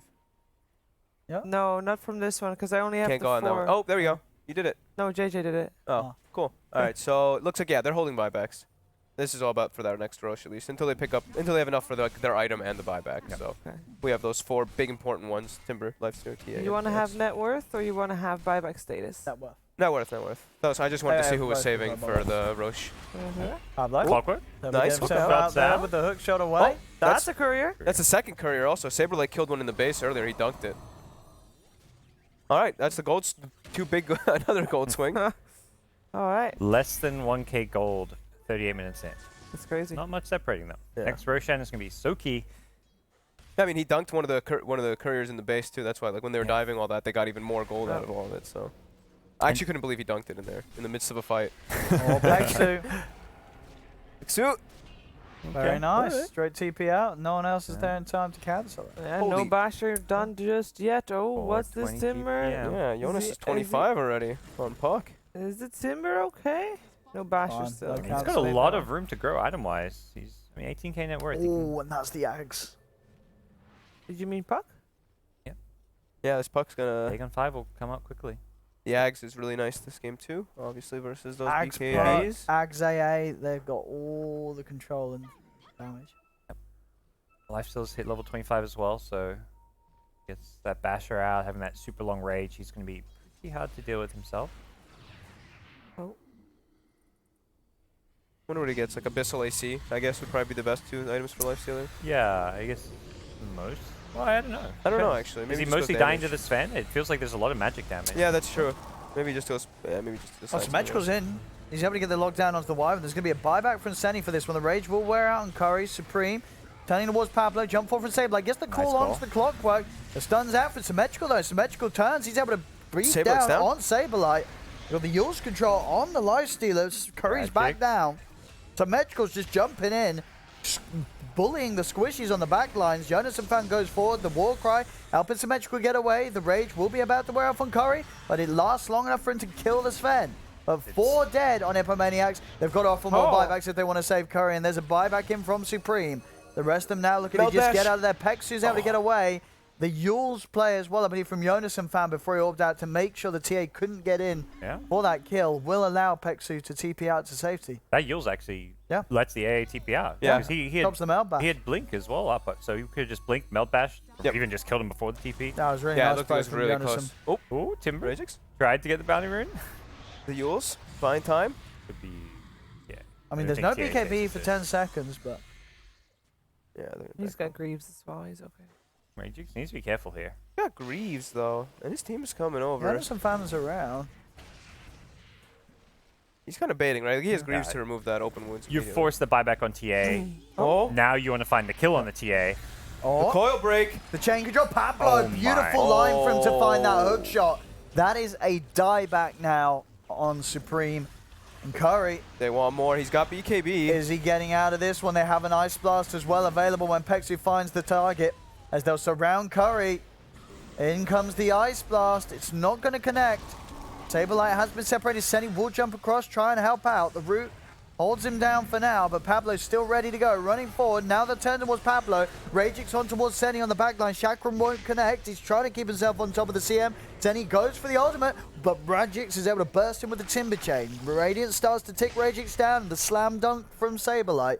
Yeah. No, not from this one because I only have Can't the go on that 4. one. Oh, there we go. You did it. No, JJ did it. Oh, cool. All right, so it looks like they're holding buybacks. This is all about for their next Roche at least until they have enough for their item and the buyback. Yeah. So we have those 4 big important ones: Timber, LifeSeer, TA. You want to have net worth or you want to have buyback status? Net worth. Net worth. No, so I just wanted to see who was saving for the Roche. Clockwork. Nice. Out there with the hook shot away. Oh, that's a courier. That's the second courier also. Saberlight killed one in the base earlier. He dunked it. All right, that's the gold. 2 big, another gold swing. All right. Less than 1k gold, 38 minutes in. That's crazy. Not much separating though. Yeah. Next Roshan is gonna be so key. I mean, he dunked one of the couriers in the base too. That's why, like, when they were diving all that, they got even more gold out of all of it. So, I actually couldn't believe he dunked it in there in the midst of a fight. Oh, Black Suit. Suit. Very nice. Right. Straight TP out. No one else is there in time to cancel it. Yeah, no basher done just yet. Oh, what's this 420 Timber? TP, Yeah, Jonas is 25 already on puck. Is the Timber okay? No basher Fine. still. Okay. He's got a lot of room to grow item-wise. He's, I mean, 18k net worth. Oh, and that's the Ags. Did you mean Puck? Yeah, this puck's gonna. Take on 5 will come up quickly. The Ags is really nice this game too, obviously versus those Ags BKBs. Ags AA, they've got all the control and damage. Lifesteal's hit level 25 as well, so gets that basher out, having that super long rage. He's going to be pretty hard to deal with himself. Wonder what he gets. Like Abyssal AC, I guess, would probably be the best 2 items for Lifestealer. Yeah, I guess most. Well, I don't know. I don't know actually. Is Maybe he just goes mostly dying to damage. the Sven? It feels like there's a lot of magic damage. Yeah, that's true. Maybe just goes. Yeah, maybe just. Oh, decides Symmetrical's something in. He's able to get the lockdown onto the Wyvern. There's going to be a buyback from Senny for this one. The Rage will wear out on Curry. Supreme turning towards Pablo. Jump forward from Saberlight. Gets the call onto the Clockwork. The stun's out for Symmetrical though. Symmetrical turns. He's able to breathe down on Saberlight. Got the Yule's control on the Lifestealer. Curry's back down. Symmetrical's just jumping in, bullying the squishies on the back lines. Jonas and Fan goes forward. The war cry helping Symmetrical get away. The Rage will be about to wear off on Curry, but it lasts long enough for him to kill the Sven. But 4 dead on Hippomaniacs. They've got to offer more buybacks if they want to save Curry, and there's a buyback in from Supreme. The rest of them now looking to just get out of there. Pexu's able to get away. The Yules play as well, I believe, from Jonas and Fan before he orbed out to make sure the TA couldn't get in for that kill, will allow Pexu to TP out to safety. That Yules actually lets the AA TP out. Yeah. He Stops the melt bash. He had Blink as well up, so you could have just Blink, melt bash, even just killed him before the TP. That was really yeah, nice. it looked like it was really close. Oh, Timber Ragix tried to get the bounty rune. The Yules, fine time. Could be, I mean, there's no BKB for 10 seconds, but... Yeah, he's got Greaves as well. He's okay. Ragix needs to be careful here. He got Greaves, though, and his team is coming over. There's some fans around. He's kind of baiting, right? He has Greaves to remove that open wounds. You forced the buyback on TA. Now you want to find the kill on the TA. The coil break. The chain control. Pablo, beautiful line for him to find that hook shot. That is a dieback now on Supreme. And Curry. They want more. He's got BKB. Is he getting out of this one? They have an Ice Blast as well available when Pexu finds the target. As they'll surround Curry. In comes the Ice Blast. It's not going to connect. Saberlight has been separated. Senny will jump across, try and help out. The root holds him down for now, but Pablo's still ready to go. Running forward. Now the turn towards Pablo. Ragix on towards Senny on the backline. Chakram won't connect. He's trying to keep himself on top of the CM. Senny goes for the ultimate, but Ragix is able to burst him with the Timber Chain. Radiant starts to tick Ragix down. The slam dunk from Saberlight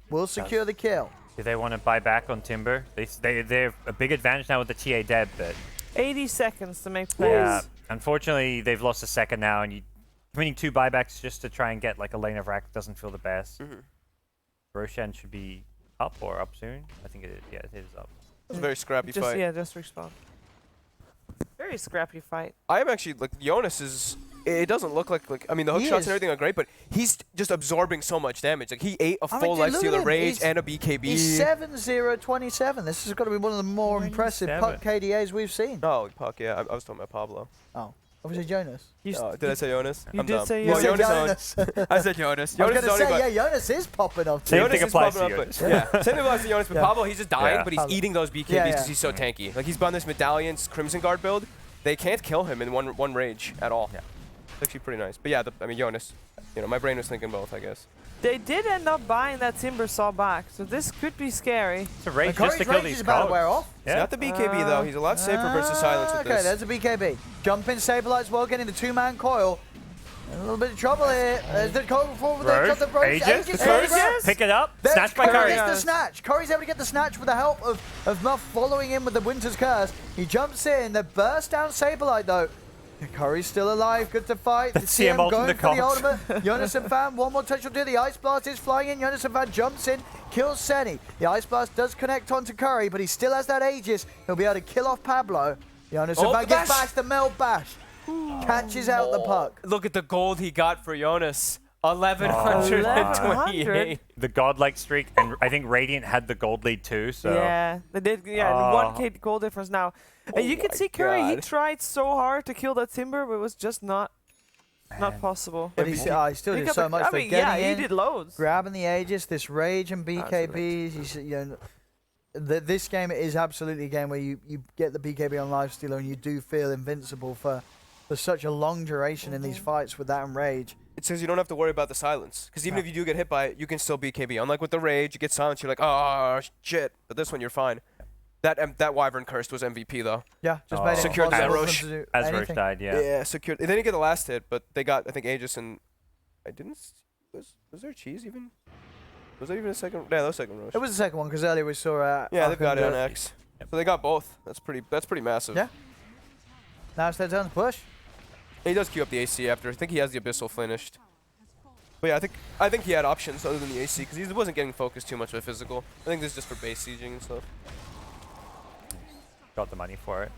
will secure the kill. Do they want to buy back on Timber? They're a big advantage now with the TA dead, but 80 seconds to make plays. Yeah, unfortunately they've lost a second now, and winning 2 buybacks just to try and get like a lane of rack doesn't feel the best. Roshan should be up or up soon. I think it is. Yeah, it is up. It's a very scrappy fight. Yeah, just respawn. Very scrappy fight. I am actually like Jonas is. It doesn't look like I mean the hook shots and everything are great, but he's just absorbing so much damage. Like he ate a full lifestealer rage and a BKB. He's 7-0-27. This has got to be one of the more impressive puck KDAs we've seen. Oh, puck, yeah. I was talking about Pablo. Oh. Obviously Jonas. Did I say Jonas? You did say Jonas. I said Jonas. I was going to say, yeah, Jonas is popping off. Same thing applies to Jonas. Yeah, same thing applies to Jonas, but Pablo, he's just dying, but he's eating those BKBs because he's so tanky. Like, he's been this Medallions Crimson Guard build. They can't kill him in one rage at all. Yeah. It's actually pretty nice. But yeah, I mean, Jonas, you know, my brain was thinking both, I guess. They did end up buying that Timber Saw back, so this could be scary. It's a rage just to kill these about to wear off. He's got the BKB, though. He's a lot safer versus Silence with this. Okay, there's a BKB. Jump in, Saberlight as well, getting the 2-man coil. A little bit of trouble here. There's the coil forward. Aegis. Pick it up. Snatch by Curry. The snatch. Curry's able to get the snatch with the help of Muff following in with the Winter's Curse. He jumps in. They burst down Saberlight, though. Curry's still alive, good to fight. The CM going for the ultimate. Jonas and Fan, one more touch will do. The Ice Blast is flying in. Jonas and Fan jumps in, kills Senny. The Ice Blast does connect onto Curry, but he still has that Aegis. He'll be able to kill off Pablo. Jonas and Fan gets bashed, the melt bash. Catches out the puck. Look at the gold he got for Jonas. 1128. The godlike streak, and I think Radiant had the gold lead too. So yeah, they did. Yeah, 1K gold difference now. And you can see Curry. He tried so hard to kill that Timber, but it was just not possible. But he still did so much. I mean, he did loads. Grabbing the Aegis, this rage and BKBs. This game is absolutely a game where you get the BKB on lifestealer and you do feel invincible for such a long duration in these fights with that and rage. It says you don't have to worry about the silence. Because even if you do get hit by it, you can still BKB. Unlike with the rage, you get silence, you're like, oh, shit. But this one, you're fine. That Wyvern Cursed was MVP, though. Yeah, just made it secured that Roche. As Roche died, yeah. Yeah, secured. They didn't get the last hit, but they got, I think, Aegis and... Was there cheese even? Was that even a second? Yeah, that was second Roche. It was the second one, because earlier we saw... yeah, they've got it on X. So they got both. That's pretty massive. Yeah. Now it's their turn to push. He does queue up the AC after. I think he has the Abyssal finished. But yeah, I think he had options other than the AC because he wasn't getting focused too much with physical. I think this is just for base sieging and stuff. Got the money for it.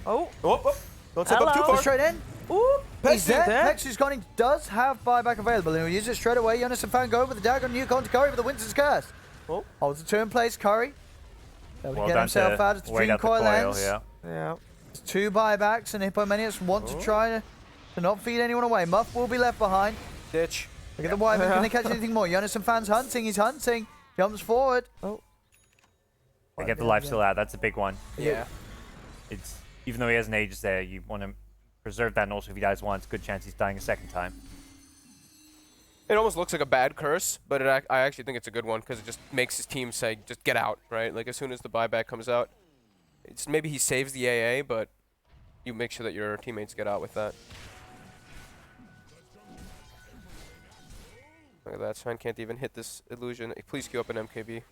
Oh. Don't step up too far. Straight in. Ooh. He's there. Pexu's gone. He does have buyback available. And he'll use it straight away. Jonas and Fan go with the dagger on Nuke onto Curry with the Winter's Curse. Oh. Holds the 2 in place. Curry. Able to Well get himself out of the Dream Coil ends. Yeah. 2 buybacks, and Hippomaniacs want to try to not feed anyone away. Muff will be left behind. Ditch. Look at the Wyvern. Can they catch anything more? Jonas and Fan's hunting. He's hunting. Jumps forward. Oh. They get the life still out. That's a big one. Yeah. It's even though he has an Aegis there, you want to preserve that, and also if he dies once, good chance he's dying a second time. It almost looks like a bad curse, but I actually think it's a good one because it just makes his team say, just get out, right? Like as soon as the buyback comes out, maybe he saves the AA, but you make sure that your teammates get out with that. Look at that, Sven can't even hit this illusion. Please queue up an MKB.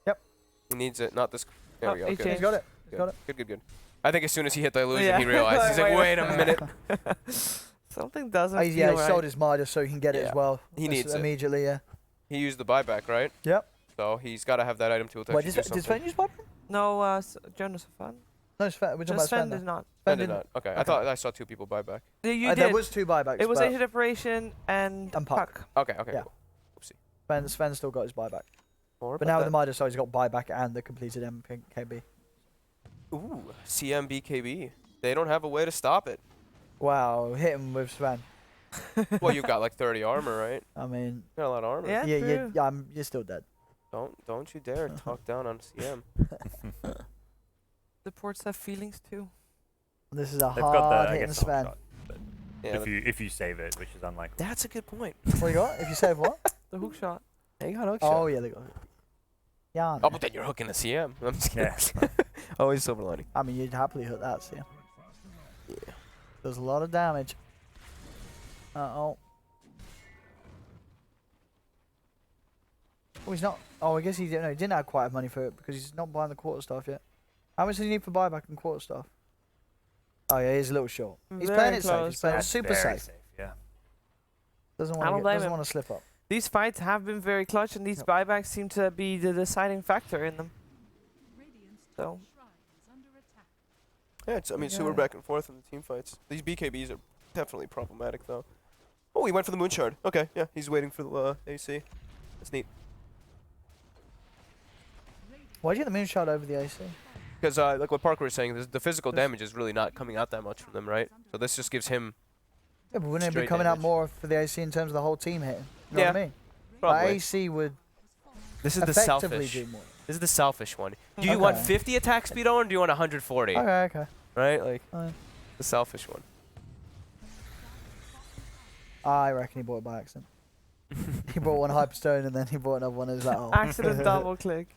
Yep. He needs it, not this. There we go. He's got it. He's got it. Good. I think as soon as he hit the illusion, he realized. He's like, wait a minute. Something doesn't feel Yeah, he right. sold his Midas so he can get it as well. He needs it. Immediately, yeah. He used the buyback, right? Yep. So he's got to have that item tool to Wait, actually do did something. Sven use buyback? No, Jonas Fan. No, Sven. We're talking about Just Sven. Sven is not. Sven did not. Okay. I thought I saw 2 people buy back. Yeah, you did. There was 2 buybacks. It was but a hit operation and Puck. Okay. Yeah. Cool. Oopsie. Sven still got his buyback. More But about now with that. the Midas, so he's got buyback and the completed MKB. Ooh, CMBKB. They don't have a way to stop it. Wow, hit him with Sven. Well, you've got like 30 armor, right? I mean, You got a lot of armor. Yeah, true. you're still dead. Don't you dare talk down on CM. The ports have feelings too. This is a They've got the, hard I hitting guess, the hook Sven. shot, but Yeah, if you save it, which is unlikely. that's a good point. What you got? If you save what? The hook shot. They got hook Oh shot. yeah, they got. Yeah. Oh, but then you're hooking the CM. I'm just kidding. Yeah. Always silver lining. I mean, you'd happily hit that, see. Yeah. Does a lot of damage. Oh, he's not. Oh, I guess he didn't. No, he didn't have quite have money for it because he's not buying the quarter stuff yet. How much does he need for buyback and quarter stuff? Oh yeah, he's a little short. He's Very playing it safe. close. He's playing it That's super very safe. Yeah. Doesn't I don't want blame doesn't him. want to slip up. These fights have been very clutch, and these Yep. buybacks seem to be the deciding factor in them. So, Yeah, I mean, Yeah. super back and forth in the team fights. These BKBs are definitely problematic, though. Oh, he went for the moon shard. Okay, yeah, he's waiting for the AC. That's neat. Why do you get the moonshot over the AC? Because, like what Parker was saying, the physical damage is really not coming out that much from them, right? So this just gives him. Yeah, but wouldn't it be Straight coming out damage. more for the AC in terms of the whole team hitting? You know Yeah, what I mean? Probably. Like AC would This is the effectively selfish. do more. This is the selfish one. Do you want Okay. 50 attack speed on, or do you want 140? Okay. Right, like Alright. the selfish one. I reckon he bought it by accident. He bought one Hyperstone and then he bought another one as well. accident double click.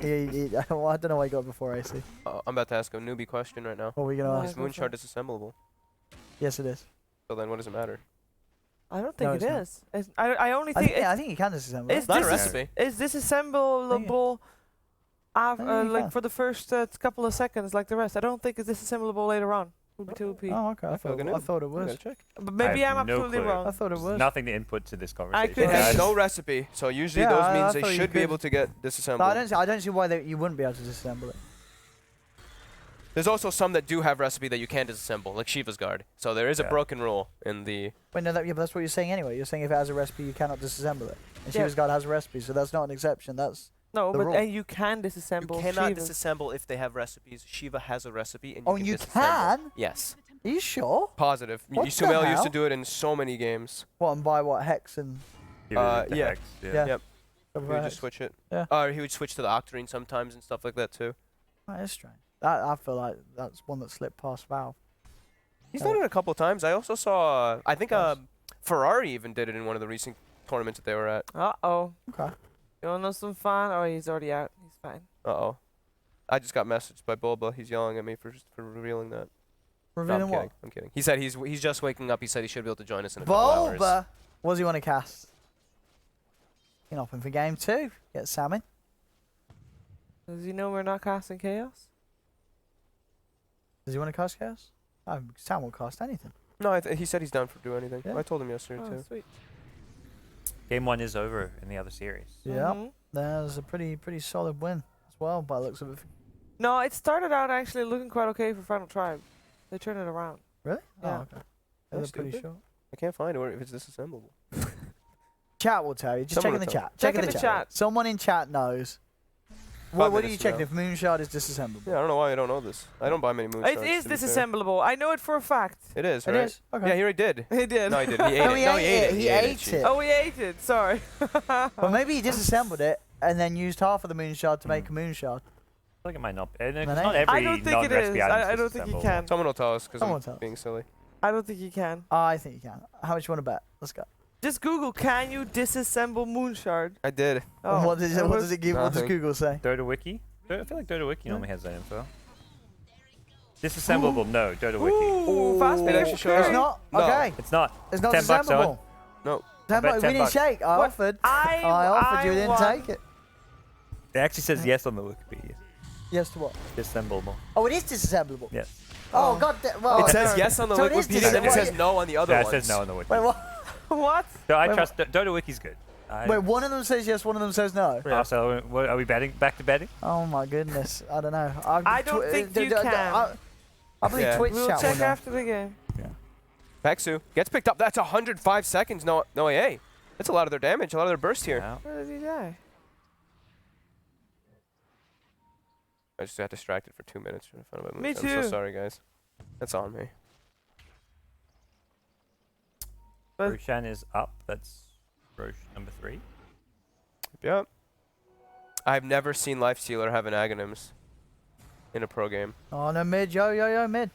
Well, I don't know why he got it before AC. I'm about to ask a newbie question right now. What are we gonna Yeah. ask? Is moon shard disassemblable? Yes, it is. So then, what does it matter? I don't No, think it's it not. is. I only I think think you can disassemble. it's it. Not a dis- recipe. is disassemblable I think you like can. for the first couple of seconds, like the rest. I don't think it's disassemblable later on. Would be too OP. Oh, okay. I thought fucking it am. was. We gotta check. But maybe I I'm have no absolutely clue. wrong. I thought it was. Nothing to input to this conversation. could It Yeah, has it's- no recipe, so usually Yeah, those I means thought they you should be could. able to get No, disassembled. I don't see why you wouldn't be able to disassemble it. There's also some that do have recipe that you can disassemble, like Sheeva's guard. So there is a Yeah. broken rule in the. Wait, no, but that's what you're saying anyway. You're saying if it has a recipe, you cannot disassemble it. And Yeah. Sheeva's God has a recipe, so that's not an exception. That's No, the but rule. and you can disassemble. Shivas. disassemble if they have recipes. Sheeva has a recipe, and Oh, you can? Yes, Are you sure? positive. What the Sumail used hell? to do it in so many games. What, and buy what, Hex and... He would do the yeah. Hex, Yeah. Yep. He would Hex? just switch it. Yeah. Or he would switch to the Octarine sometimes and stuff like that too. That is strange. I feel like that's one that slipped past Valve. He's Oh. done it a couple times. I also saw. I think Nice. Ferrari even did it in one of the recent tournaments that they were at. Uh-oh. Okay. You want to know some fun? Oh, he's already out. He's fine. Uh-oh. I just got messaged by Bulba. He's yelling at me for revealing that. No, Revealing I'm what? kidding. I'm kidding. He said he's just waking up. He said he should be able to join us in a couple hours. Bulba! What does he want to cast? He's open for game 2. Get Salmon. Does he know we're not casting Chaos? Does he want to cast Chaos? Oh, Sam will cast anything. No, he said he's down for do anything. Yeah. I told him yesterday Oh, too. sweet. Game 1 is over in the other series. Yeah. Mhm. There's a pretty solid win as well by the looks of it. No, it started out actually looking quite okay for Final Tribe. They turned it around. Really? Yeah. Oh, okay. They're That's pretty stupid. short. I can't find it if it's disassemblable. Chat will tell you. Just Someone check in the will tell chat. Check in the chat. Someone in chat knows. 5 What are you minutes checking now. if Moonshard is disassembled? Yeah, I don't know why I don't know this. I don't buy many moon It shards, is to be fair. disassemblable. I know it for a fact. It is, It right? is? Okay. Yeah, he already did. He did. No, he didn't. He ate No, it. he No, ate he ate it. it. He ate Jeez. it. Oh, we ate it. Sorry. Well, maybe he disassembled it and then used half of the Moonshard to make a Moonshard. like it might not. And it's Mane? not every I don't think it is. non-recipe item I is don't think you disassemblable. can. Someone will tell us because Someone I'm will tell us. being silly. I don't think you can. I think you can. How much you want to bet? Let's go. Just Google, can you disassemble Moonshard? I did. Oh, what does it give? What does Nothing. Google say? Dota Wiki? I feel like Dota Wiki normally has that info. Disassemblable, no. Dota Wiki. Ooh, fast It actually shows It's up. not? No. Okay. It's not. It's not $10 disassemblable. on. No. bet We 10 didn't bucks. shake. I What? offered. I offered. You didn't won. take it. It actually says yes on the Wikipedia. Yes to what? Disassemblable. Oh, it is disassemblable. Yes. Oh, God. Well, It says yes on the So it is Wikipedia, then it says disassemblable. no on the other Yeah, it ones. says no on the Wiki. Wait, what? What? So I Wait, trust Dota Wiki's good. Wait, one of them says yes, one of them says no. Oh, so what, are we betting? Back to betting? Oh my goodness. I don't know. I don't think you can. I believe Yeah. Twitch We'll chat check will know. after the game. Peksu gets picked up. That's 105 seconds. No AA. That's a lot of their damage, a lot of their burst here. Yeah. Where did he die? I just got distracted for 2 minutes trying to find my Me moves. I'm too. so sorry, guys. That's on me. But- Roshan is up. That's Roche number 3. Yep. I've never seen Lifestealer have an Aghanims in a pro game. Oh, no, mid. Yo, mid.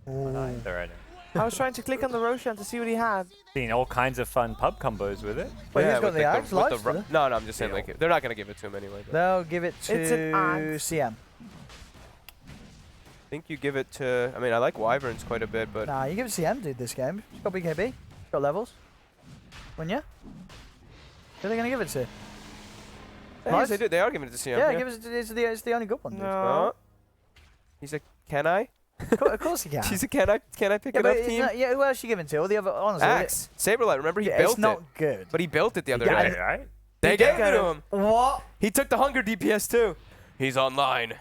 Either, I don't. I was trying to click on the Roshan to see what he had. Seen all kinds of fun pub combos with it. Wait, who's got with the axe? with Lifestealer? No, I'm just saying, Deal. like, they're not going to give it to him anyway. But They'll give it It's an to axe. CM. I think you give it to... I mean, I like Wyverns quite a bit, but... Nah, you give it to CM, dude, this game. She's got BKB. She's got levels. Wouldn't you? Who are they going to give it to? Yes, they do. They are giving it to CM. Yeah, give it to it's the only good one. Dude. No. Oh. He's a, can I? Of course you can. She's a, can I pick yeah, it but up team? yeah, who else you giving to? All the other, honestly. Axe. Saberlight, remember he Yeah, built it's not it. good. But he built it the other Yeah, day. Right? They gave it got to it. him. What? He took the Hunger DPS too. He's online.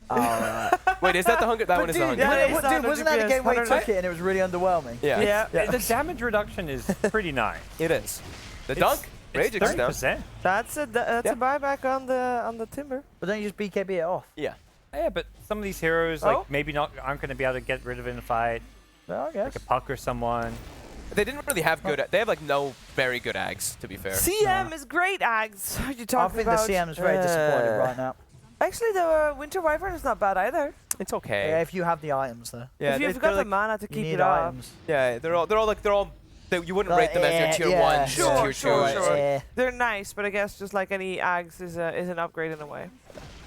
Oh, Wait, is that the Hunger? That one is the dude, Hunger. Yeah, yeah, it's not dude, wasn't that the DPS, game where he 100. took it and it was really underwhelming? Yeah. Yeah. The damage reduction is pretty nice. It is. The dunk? Rage It's down. 30%. That's a buyback on the timber. But don't you just BKB it off? Yeah. Yeah, but some of these heroes like maybe aren't going to be able to get rid of it in a fight. Well, I guess. Like a Puck or someone. They didn't really have good. They have like no very good ags, to be fair. CM is great, Ags. What are you I talking think about? the CM is very disappointed right now. Actually, the Winter Wyvern is not bad either. It's okay. Yeah, if you have the items, though. Yeah, if you've they're got the like, mana to You keep need it up. items. yeah, they're all you wouldn't rate them as your tier yeah, 1, Sure, tier 2. sure, sure. Yeah. They're nice, but I guess just like any Ags is an upgrade in a way.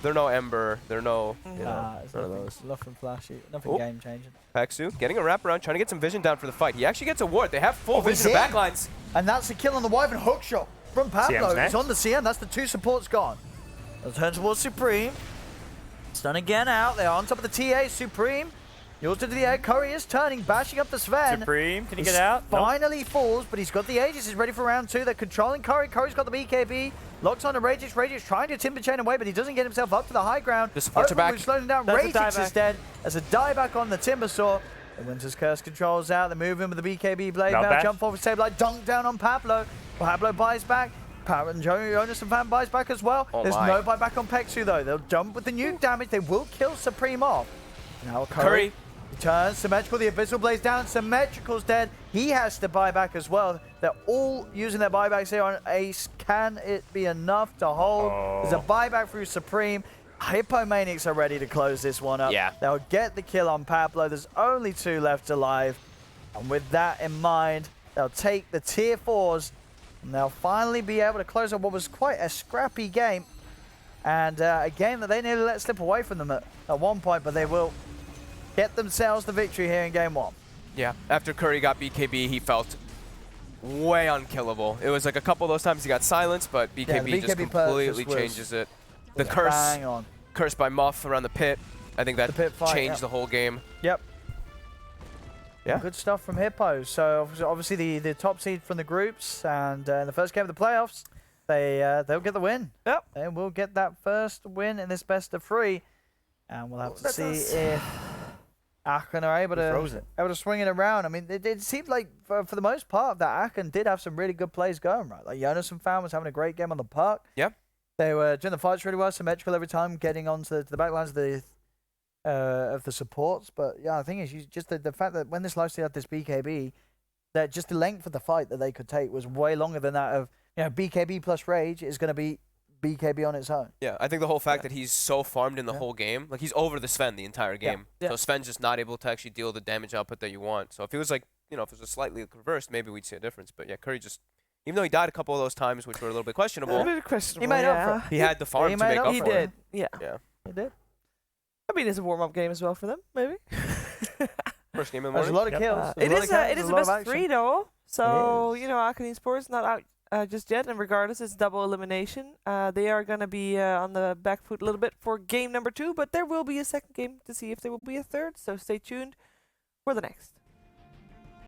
They're no Ember. They're no, you know, Nah, it's none of nothing, those. nothing flashy, nothing Oh. game changing. Peksu getting a wraparound, trying to get some vision down for the fight. He actually gets a ward. They have full he's vision of in. backlines. And that's the kill on the Wyvern hook shot from Pablo. CM's He's next. on the CM. That's the 2 supports gone. They'll turn towards Supreme. Stun again out. They're on top of the TA. Supreme. Yours to the air. Curry is turning, bashing up the Sven. Supreme, can you He get out? Nope. Finally falls, but he's got the Aegis. He's ready for round 2. They're controlling Curry. Curry's got the BKB. Locks on to Ragix. Ragix trying to timber chain away, but he doesn't get himself up to the high ground. The supports are back. Overmove slowing down. That's a Ragix dieback. is dead. As a dieback on the Timber Saw. The Winter's Curse controls out. They move in with the BKB blade. Now Now bash. jump forward, save like dunk down on Pablo. Pablo buys back. And Jonas and Van buys back as well. Oh There's my. no buyback on Peksu though. They'll jump with the nuke damage. They will kill Supreme off. Now Curry. he turns. Symmetrical. The Abyssal Blaze down. Symmetrical's dead. He has to buy back as well. They're all using their buybacks here on Ace. Can it be enough to hold? There's a buyback through Supreme. Hippomanics are ready to close this one up. Yeah. They'll get the kill on Pablo. There's only 2 left alive. And with that in mind, they'll take the tier 4s. And they'll finally be able to close up what was quite a scrappy game. And a game that they nearly let slip away from them at one point, but they will get themselves the victory here in game 1. Yeah, after Curry got BKB, he felt way unkillable. It was like a couple of those times he got silenced, but BKB, Yeah, the just BKB completely purchase was- changes it. The Yeah, curse, Bang on. curse by Muff around the pit. I think that The pit fight, changed yeah. the whole game. Yep. Yeah. Good stuff from Hippo. So obviously the top seed from the groups, and in the first game of the playoffs, they'll get the win. Yep. They will get that first win in this best of 3, and we'll have to see if Aachen are able to swing it around. I mean, it seemed like for the most part that Aachen did have some really good plays going, right? Like Jonas and Fan was having a great game on the park. Yep. They were doing the fights really well, symmetrical every time, getting onto the backlines of the supports. But yeah, the thing is, just the fact that when this lifesteal had this BKB, that just the length of the fight that they could take was way longer than that of, BKB plus Rage is going to be BKB on its own. Yeah, I think the whole fact that he's so farmed in the whole game, like he's over the Sven the entire game. Yeah. So Sven's just not able to actually deal the damage output that you want. So if it was like, you know, if it was slightly reversed, maybe we'd see a difference. But yeah, Curry just, even though he died a couple of those times, which were a little bit questionable, A bit questionable. He made up for it. he had the farm He to made make up up He for it. did. Yeah. Yeah. He did. I mean, it's a warm-up game as well for them, maybe. First game of the There's a morning. lot of Yep. kills. It There's is lot of kills, it is there's a lot of best action. 3 though. So is. you know, Aachen Esports not out just yet, and regardless, it's double elimination. They are gonna be on the back foot a little bit for game number 2, but there will be a second game to see if there will be a third. So stay tuned for the next.